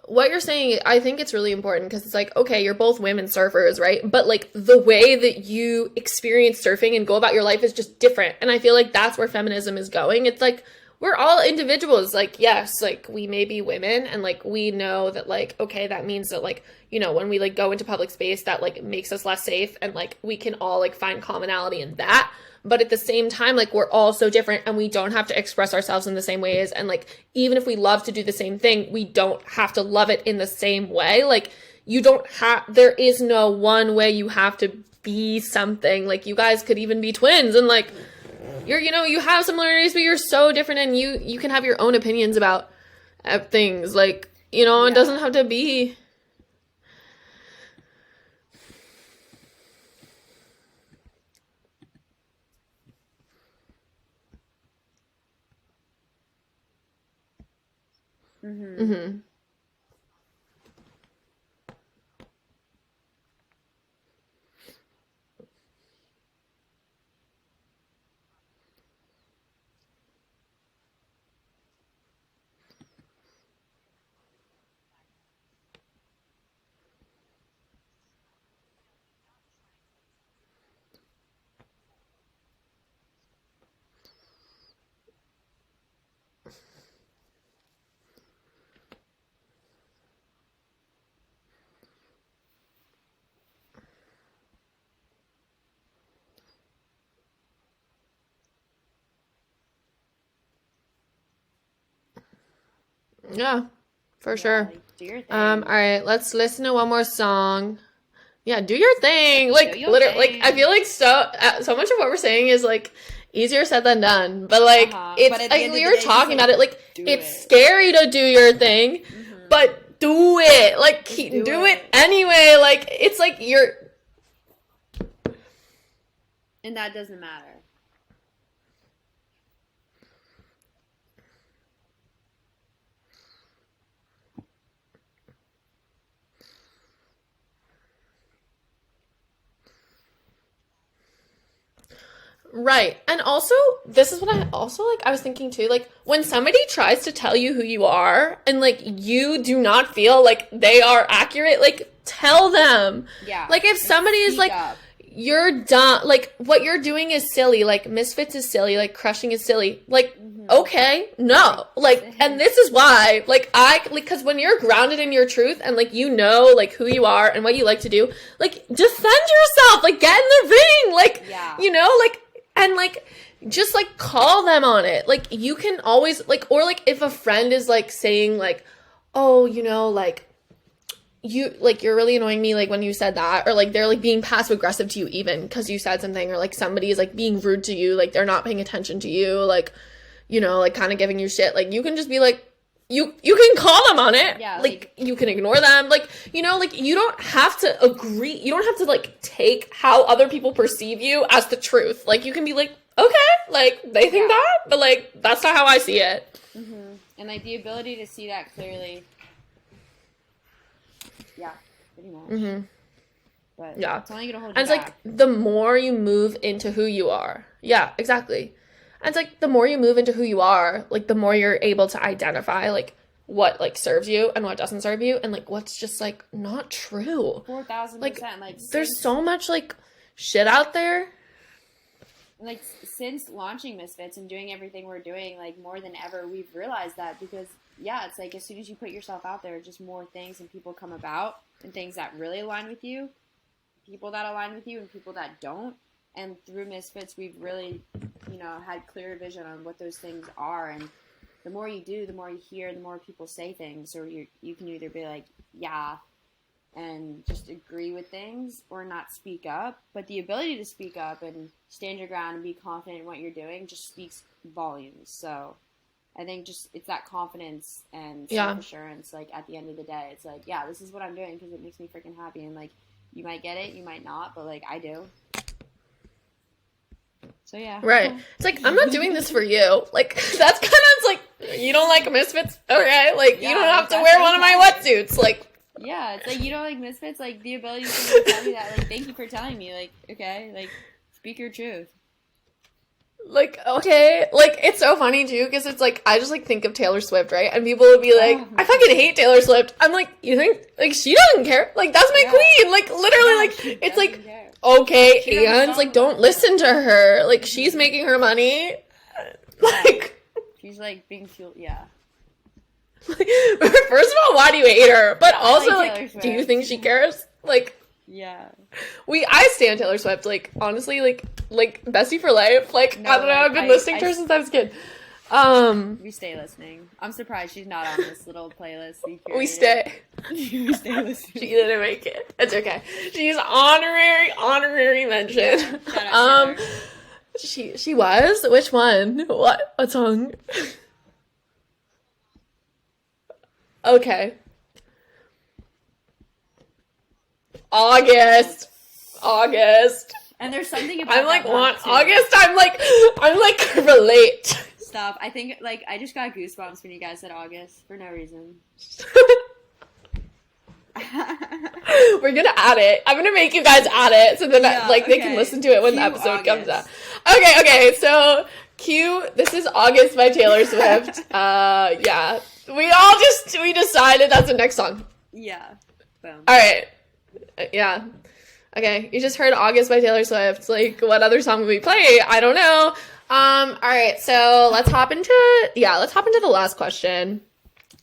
what you're saying, I think it's really important because it's like, okay, you're both women surfers, right? But like the way that you experience surfing and go about your life is just different. And I feel like that's where feminism is going. It's like we're all individuals. Like, yes, like we may be women and like we know that like, okay, that means that like, when we like go into public space, that like makes us less safe and like we can all like find commonality in that. But at the same time, like we're all so different and we don't have to express ourselves in the same ways. And like, even if we love to do the same thing, we don't have to love it in the same way. Like, there is no one way you have to be something. Like, you guys could even be twins and like, you have similarities, but you're so different and you can have your own opinions about things. Like, it Yeah. doesn't have to be. Mm-hmm. Mm-hmm. Yeah, for sure. Like, do your thing. All right, let's listen to one more song. Yeah, do your thing. Like, Do your literally, thing. like, I feel like so much of what we're saying is, like, easier said than done. But, like, it's, But at the like, end of we the were day, talking just, about it. Like, do it's it. scary to do your thing, but do it. Like, do it anyway. Like, it's like you're. And that doesn't matter. Right. And also, this is what I also like, I was thinking too, like, when somebody tries to tell you who you are and, like, you do not feel like they are accurate, like, tell them. Yeah. Like, if somebody is like, up. you're done, like, what you're doing is silly, like, Missfits is silly, like, crushing is silly, like, okay, no, like, and this is why, like, because when you're grounded in your truth and, like, you know, like, who you are and what you like to do, like, defend yourself, like, get in the ring, like, you know, like, and, like, just, like, call them on it. Like, you can always, like, or, like, if a friend is, like, saying, like, oh, you know, like, you're really annoying me, like, when you said that, or, like, they're, like, being passive-aggressive to you even because you said something, or, like, somebody is, like, being rude to you, like, they're not paying attention to you, like, you know, like, kind of giving you shit, like, you can just be, like, you can call them on it. Yeah, like, you can ignore them. Like, you know, like, you don't have to agree. You don't have to, like, take how other people perceive you as the truth. Like, you can be like, okay, like, they think that, but, like, that's not how I see it. And, like, the ability to see that clearly. Yeah, pretty much. But Yeah. it's only going to hold you And it's back. like, the more you move into who you are. Yeah, exactly. And it's like, the more you move into who you are, like, the more you're able to identify, like, what, like, serves you and what doesn't serve you, and, like, what's just, like, not true. 4,000%. Like, Like, there's so much, like, shit out there. Like, since launching Missfits and doing everything we're doing, like, more than ever, we've realized that because, yeah, it's like, as soon as you put yourself out there, just more things and people come about, and things that really align with you, people that align with you, and people that don't. And through Missfits, we've really, you know, had clear vision on what those things are. And the more you do, the more you hear, the more people say things. Or you can either be like, yeah, and just agree with things, or not speak up. But the ability to speak up and stand your ground and be confident in what you're doing just speaks volumes. So I think just it's that confidence and self-assurance. Like, at the end of the day, it's like, yeah, this is what I'm doing because it makes me freaking happy. And, like, you might get it, you might not, but, like, I do. So, yeah. Right. It's like, I'm not doing this for you. Like, that's kind of, it's like, you don't like Missfits? Okay. Like, you don't have to wear one of my wetsuits. Like, yeah, it's like, you don't like Missfits? Like, the ability to tell me that, like, thank you for telling me. Like, okay, like, speak your truth. Like, okay. Like, it's so funny, too, because it's like, I just, like, think of Taylor Swift, right? And people would be like, I fucking hate Taylor Swift. I'm like, you think? Like, she doesn't care. Like, that's my queen. Like, literally, like, it's like, care. Okay, and, like, don't listen to her. Like, she's making her money. Like, she's, like, being fueled, yeah. Like, first of all, why do you hate her? But also, like, do you think she cares? Like, yeah. I stand Taylor Swift, like, honestly, like, bestie for life. Like, no, I don't know, I've been listening to her since I was a kid. We stay listening. I'm surprised she's not on this little playlist. We stay. We stay listening. She didn't make it. It's okay. She's honorary mention. Yeah. She was? Which one? What song? Okay. August. And there's something about I'm like, August, I'm like, relate. Stop. I think, like, I just got goosebumps when you guys said August for no reason. We're gonna add it. I'm gonna make you guys add it so then they can listen to it when the episode comes out. Okay, so cue this is August by Taylor Swift. Yeah. We decided that's the next song. Yeah. Boom. Alright. Yeah. Okay, you just heard August by Taylor Swift. Like, what other song would we play? I don't know. Alright, so let's hop into the last question.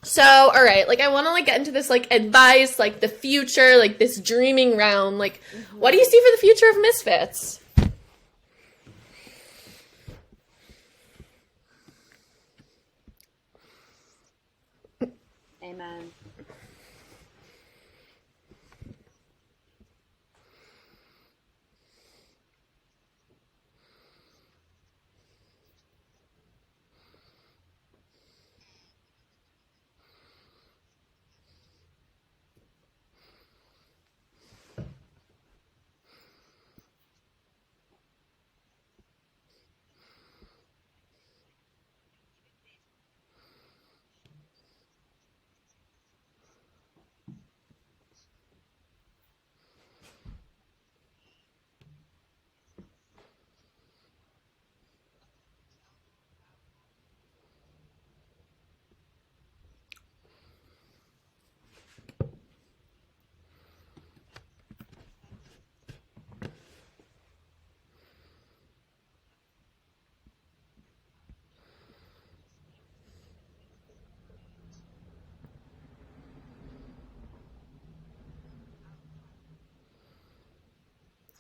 So, alright, like, I want to, like, get into this, like, advice, like, the future, like, this dreaming realm. Like, what do you see for the future of Missfits? Amen.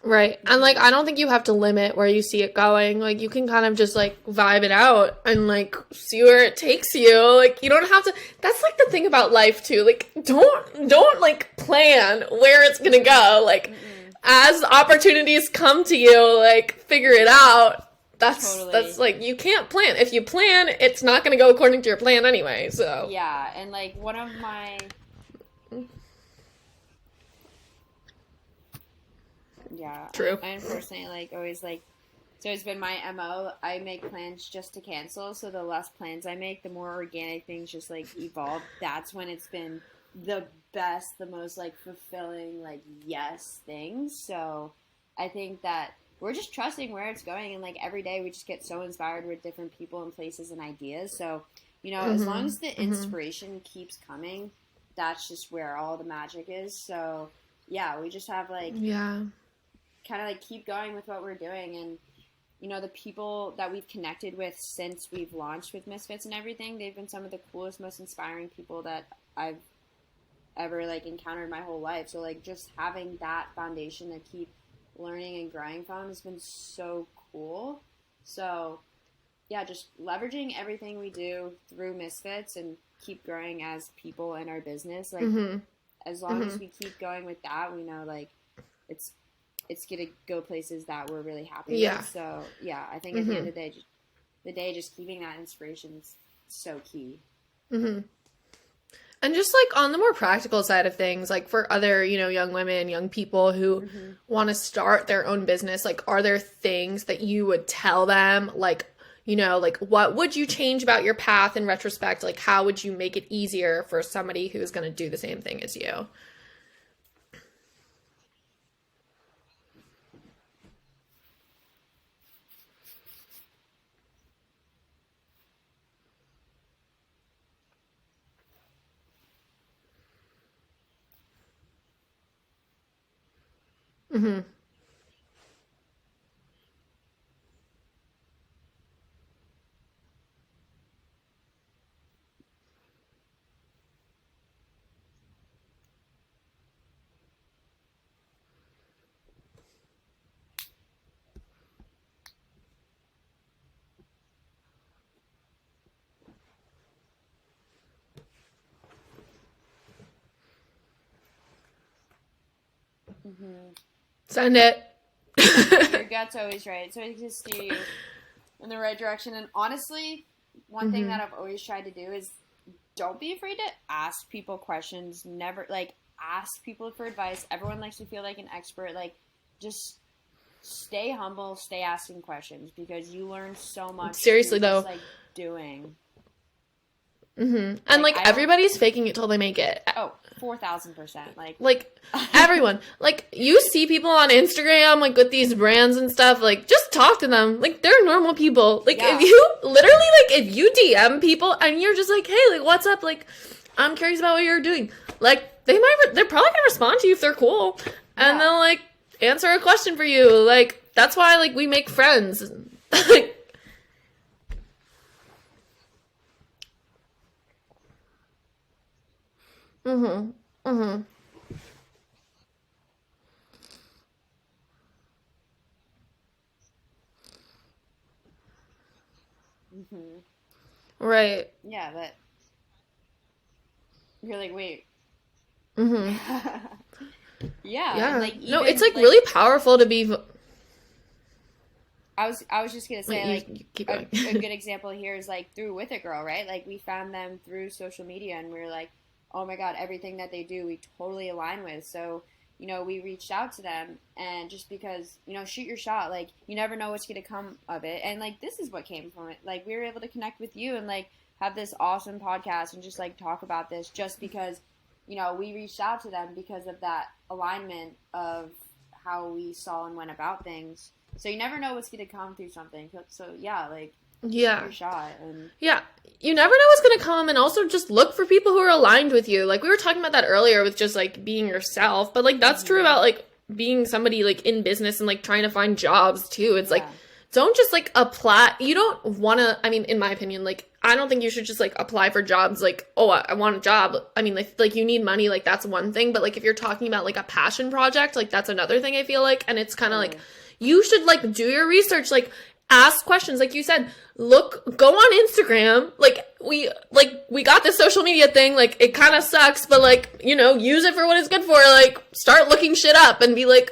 Right. And like I don't think you have to limit where you see it going. Like you can kind of just like vibe it out and like see where it takes you. Like you don't have to. That's like the thing about life too. Like don't like plan where it's going to go. Like as opportunities come to you, like figure it out. That's like you can't plan. If you plan, it's not going to go according to your plan anyway. So Yeah, and like one of my yeah, True. I unfortunately like always like so it's been my MO. I make plans just to cancel, so the less plans I make, the more organic things just like evolve. That's when it's been the best, the most like fulfilling, like yes things. So I think that we're just trusting where it's going, and like every day we just get so inspired with different people and places and ideas. So, you know, as long as the inspiration keeps coming, that's just where all the magic is. So yeah, we just have like yeah. kind of like keep going with what we're doing. And you know, the people that we've connected with since we've launched with Misfits and everything, they've been some of the coolest, most inspiring people that I've ever like encountered my whole life. So like just having that foundation to keep learning and growing from has been so cool. So yeah, just leveraging everything we do through Misfits and keep growing as people in our business. Like as long as we keep going with that, we know like it's gonna go places that we're really happy with. So yeah, I think at the end of the day, just keeping that inspiration is so key. And just like on the more practical side of things, like for other, you know, young women, young people who want to start their own business, like are there things that you would tell them? Like, you know, like what would you change about your path in retrospect? Like how would you make it easier for somebody who's going to do the same thing as you? Send it. Your gut's always right. So it can steer you in the right direction. And honestly, one thing that I've always tried to do is don't be afraid to ask people questions. Never like ask people for advice. Everyone likes to feel like an expert. Like just stay humble, stay asking questions because you learn so much. Seriously through though. just, like doing. And Like, like everybody's faking it till they make it. Oh, 4,000%. Like everyone, like you see people on Instagram like with these brands and stuff, like just talk to them. Like they're normal people. Like if you literally like if you DM people and you're just like, "Hey, like what's up? Like I'm curious about what you're doing." Like they're probably going to respond to you if they're cool. And they'll like answer a question for you. Like that's why like we make friends. Like right. Yeah, but you're like, wait. Mm-hmm. Yeah, and Yeah. like No, even it's like like really powerful to be. I was just gonna Wait, say like you keep a, going. a good example here is like through With It Girl, right? Like we found them through social media and we were like, oh my god, everything that they do we totally align with. So, we reached out to them and just because, shoot your shot, like you never know what's gonna come of it. And like this is what came from it. Like we were able to connect with you and like have this awesome podcast and just like talk about this just because, we reached out to them because of that alignment of how we saw and went about things. So you never know what's going to come through something. So yeah, like shoot Yeah. your shot and Yeah. You never know what's going to come, and also just look for people who are aligned with you. Like we were talking about that earlier with just like being yourself, but like that's true about like being somebody like in business and like trying to find jobs too. It's like yeah, don't just like apply. You don't want to, I mean, in my opinion, like I don't think you should just like apply for jobs like, oh, I want a job. I mean, like you need money, like that's one thing, but like if you're talking about like a passion project, like that's another thing I feel like, and it's kind of like you should like do your research, like ask questions, like you said, go on Instagram, like we got this social media thing, like it kind of sucks, but like, use it for what it's good for, like start looking shit up and be like,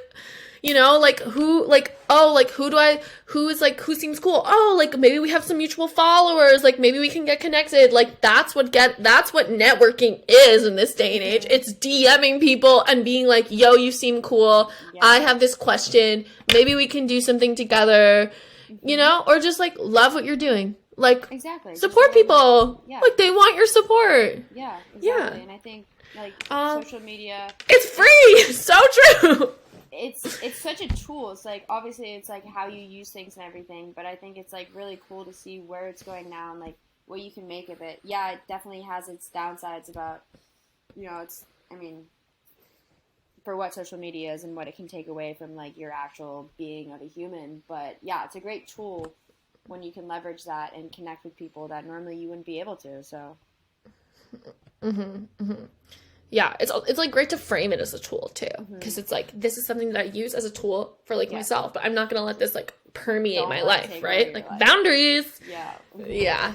like who, like, oh, like who seems cool? Oh, like maybe we have some mutual followers, like maybe we can get connected. Like that's what networking is in this day and age. It's DMing people and being like, yo, you seem cool. yeah, I have this question. Maybe we can do something together, or just like love what you're doing. Like exactly. support people. Yeah. Like they want your support. Yeah, exactly. Yeah. And I think like social media, It's free. So true. it's such a tool. It's like obviously it's like how you use things and everything, but I think it's like really cool to see where it's going now and like what you can make of it. Yeah, it definitely has its downsides about it's I mean for what social media is and what it can take away from like your actual being of a human. But yeah, it's a great tool when you can leverage that and connect with people that normally you wouldn't be able to. So Yeah, it's like great to frame it as a tool too, because it's like this is something that I use as a tool for like myself, but I'm not gonna let this like permeate my life, right? Like life. Boundaries. Yeah. Yeah.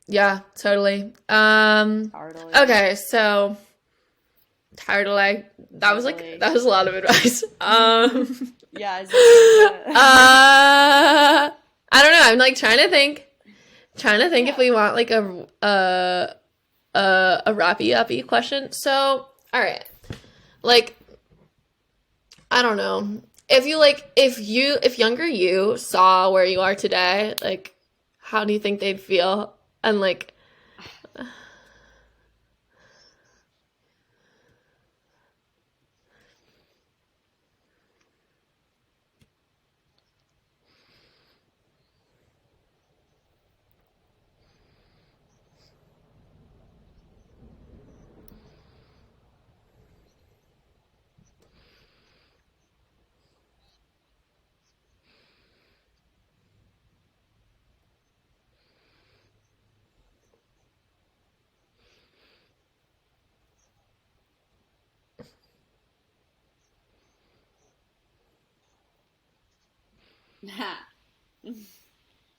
Yeah, totally. Totally. Okay, so totally. That was Totally. a lot of advice. Yeah. I don't know. I'm like trying to think if we want like a wrappy-uppy question. So, all right. Like, I don't know. If younger you saw where you are today, like, how do you think they'd feel? And like,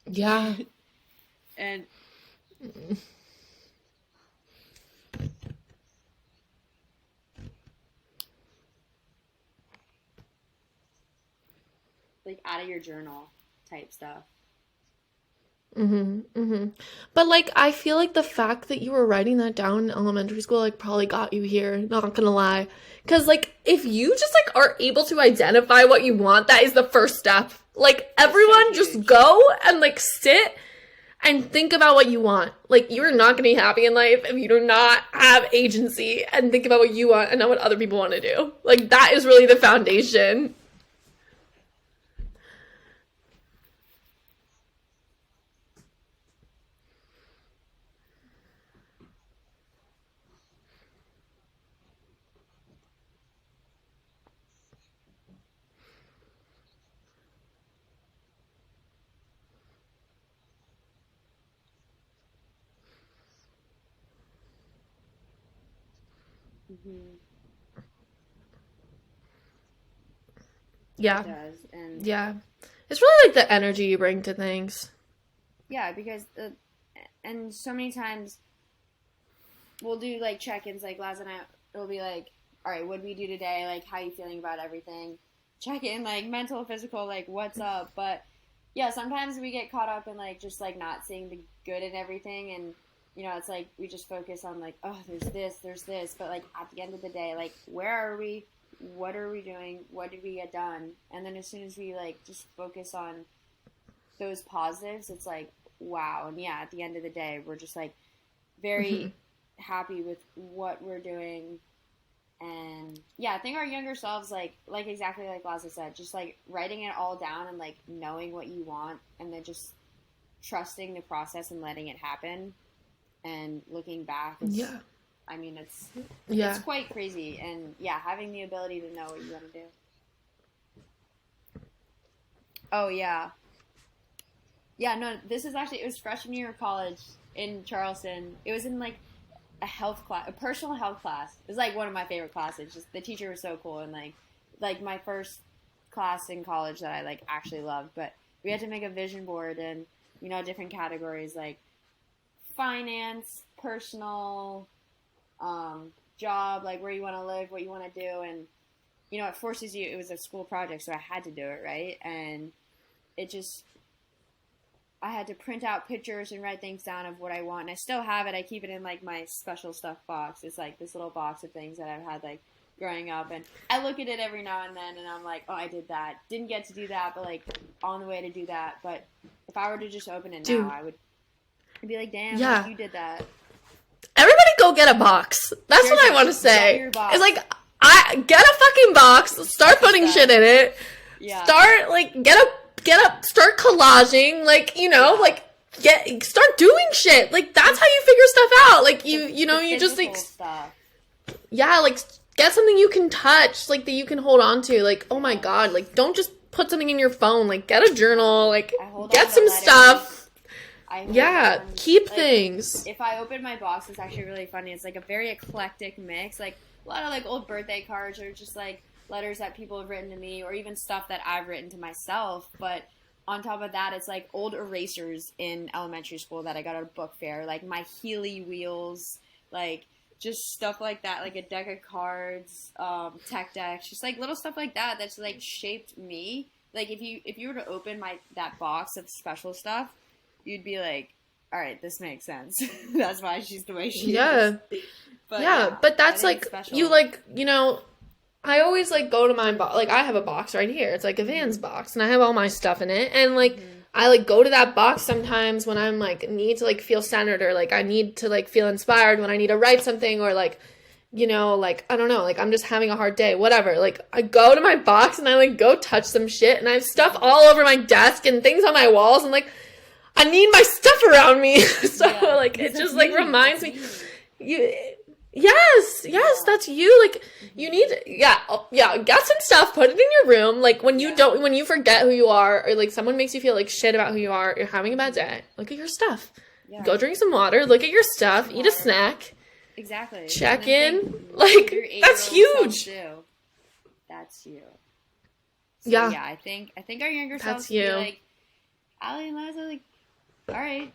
yeah. And like out of your journal type stuff. But like, I feel like the fact that you were writing that down in elementary school, like, probably got you here, not gonna lie. Because, like, if you just, like, are able to identify what you want, that is the first step. Like, everyone just go and, like, sit and think about what you want. Like, you're not gonna be happy in life if you do not have agency and think about what you want and not what other people want to do. Like, that is really the foundation. Mm-hmm. Yeah. It does. And Yeah. It's really, like, the energy you bring to things. yeah, because and so many times we'll do like check-ins, like Liza and I, it'll be like, all right, what did we do today? Like, how you feeling about everything? Check in, like mental, physical, like what's up? But yeah, sometimes we get caught up in like just like not seeing the good in everything, and it's like we just focus on like, oh, there's this, but like at the end of the day, like where are we? What are we doing? What did we get done? And then as soon as we like just focus on those positives, it's like, wow. And yeah, at the end of the day, we're just like very happy with what we're doing. And yeah, I think our younger selves, like exactly like Liza said, just like writing it all down and like knowing what you want, and then just trusting the process and letting it happen. And looking back, I mean, it's quite crazy. And yeah, having the ability to know what you want to do. Oh yeah. Yeah, no, this is actually, it was freshman year of college in Charleston. It was in like a health class, a personal health class. It was like one of my favorite classes. Just the teacher was so cool, and like my first class in college that I like actually loved. But we had to make a vision board, and different categories like finance, personal, job, like where you want to live, what you want to do, and it forces you. It was a school project, so I had to do it, right? And it just, I had to print out pictures and write things down of what I want. And I still have it. I keep it in like my special stuff box. It's like this little box of things that I've had like growing up. And I look at it every now and then, and I'm like, oh, I did that. Didn't get to do that, but like on the way to do that. But if I were to just open it now, I'd be like, damn, like, you did that. Everybody go get a box. That's what I want to say. It's like, I get a fucking box, start putting shit in it. Yeah. Start like start collaging, like, like start doing shit. Like that's how you figure stuff out. Like you just like stuff. Yeah, like get something you can touch, like that you can hold on to. Like, oh my god, like don't just put something in your phone. Like get a journal, like get some stuff. Keep things. If I open my box, it's actually really funny. It's like a very eclectic mix. Like a lot of like old birthday cards, or just like letters that people have written to me, or even stuff that I've written to myself. But on top of that, it's like old erasers in elementary school that I got at a book fair, like my Healy wheels, like just stuff like that, like a deck of cards, tech decks, just like little stuff like that that's like shaped me. Like if you were to open that box of special stuff, you'd be like, all right, this makes sense. That's why she's the way she is. But but that's like you like I always like go to my box. Like I have a box right here. It's like a Vans box, and I have all my stuff in it. And like I like go to that box sometimes when I'm like need to like feel centered, or like I need to like feel inspired when I need to write something, or like like I don't know, like I'm just having a hard day, whatever. Like I go to my box and I like go touch some shit, and I have stuff all over my desk and things on my walls, and like I need my stuff around me. So like it just like reminds me. Yes, that's you. Like you need, get some stuff, put it in your room. Like when you forget who you are, or like someone makes you feel like shit about who you are, you're having a bad day, look at your stuff. Yeah. Go drink some water, look at your stuff, eat a snack. Exactly. Check in. Like that's huge. That's you. So, yeah, I think our younger selves would be like, Alie and Liza, like, all right,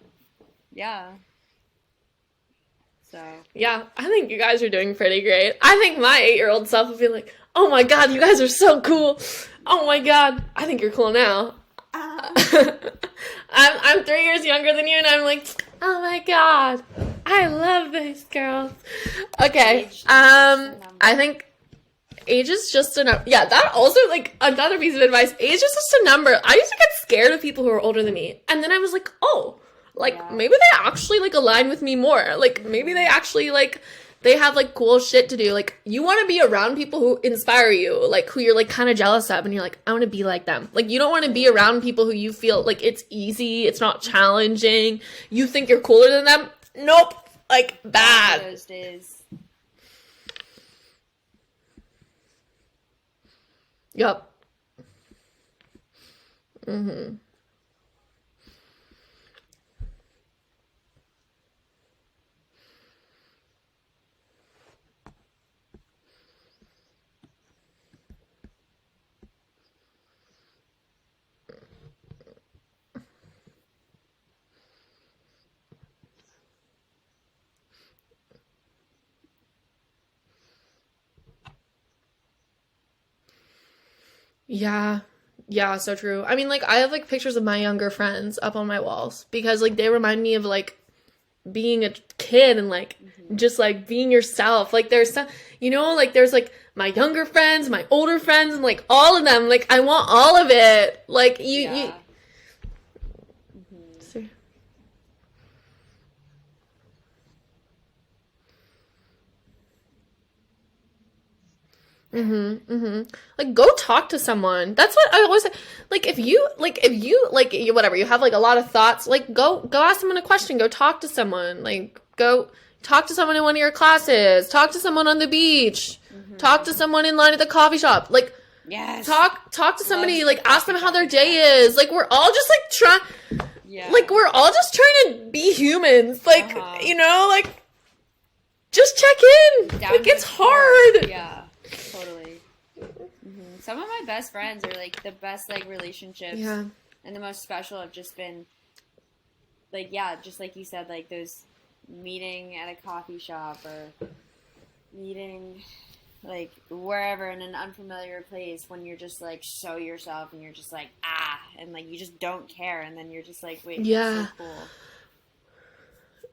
yeah. So. Yeah, I think you guys are doing pretty great. I think my 8-year-old self would be like, oh my god, you guys are so cool. Oh my god, I think you're cool now. I'm 3 years younger than you, and I'm like, oh my god, I love these girls. Okay, I think age is just a number. Yeah, that also, like, another piece of advice, age is just a number. I used to get scared of people who are older than me, and then I was like, oh, like, maybe they actually, like, align with me more. Like, maybe they actually, like, they have, like, cool shit to do. Like, you want to be around people who inspire you, like, who you're, like, kind of jealous of, and you're like, I want to be like them. Like, you don't want to be around people who you feel, like, it's easy, it's not challenging, you think you're cooler than them. Nope. Like, bad. Those days. Yup. Mm-hmm. Yeah. Yeah, so true. I mean, like, I have, like, pictures of my younger friends up on my walls because, like, they remind me of, like, being a kid and, like, just, like, being yourself. Like, there's some, like, there's, like, my younger friends, my older friends, and, like, all of them. Like, I want all of it. Like, Yeah. So- Like, go talk to someone. That's what I always say. Like, if you, whatever, you have, like, a lot of thoughts, like, go ask someone a question. Go talk to someone. Like, go talk to someone in one of your classes. Talk to someone on the beach. Talk to someone in line at the coffee shop. Like, Yes. talk to somebody, Love like, the ask them coffee how their shop. day is. Like, we're all just, like, Yeah. like, we're all just trying to be humans. Like, like, just check in. Down Like, to it's the core. hard. Yeah, totally. Some of my best friends are like the best like relationships Yeah. and the most special have just been like, yeah, just like you said, like those meeting at a coffee shop or meeting like wherever in an unfamiliar place when you're just like so yourself and you're just like and like you just don't care and then you're just like, wait, Yeah. that's so cool.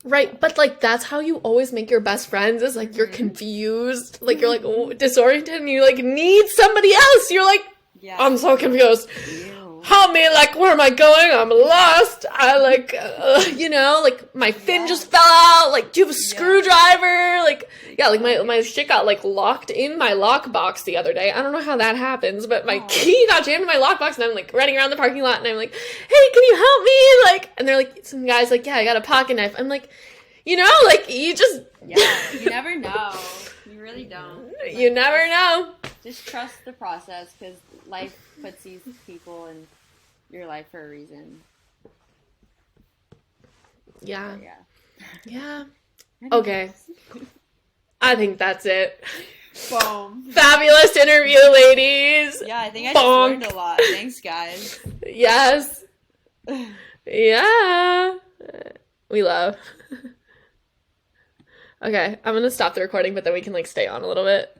Right, but, like, that's how you always make your best friends is, like, you're confused. Like, you're, like, disoriented and you, like, need somebody else. You're, like, Yeah. I'm so confused. Ew. Help me, like, where am I going? I'm lost. I, like, like, my fin just fell out. Like, do you have a screwdriver? Like, yeah, like, my shit got, like, locked in my lockbox the other day. I don't know how that happens, but my key got jammed in my lockbox, and I'm, like, running around the parking lot, and I'm like, hey, can you help me? Like, and they're like, some guy's like, yeah, I got a pocket knife. I'm like, like, you just... Yeah, you never know. You really don't. You never know. Just trust the process because life puts these people in your life for a reason. Yeah. But Yeah. Okay. I think that's it. Boom. Fabulous interview, ladies. Yeah, I think I Bonk. just learned a lot. Thanks, guys. Yes. Yeah. We love. Okay, I'm gonna stop the recording, but then we can, like, stay on a little bit.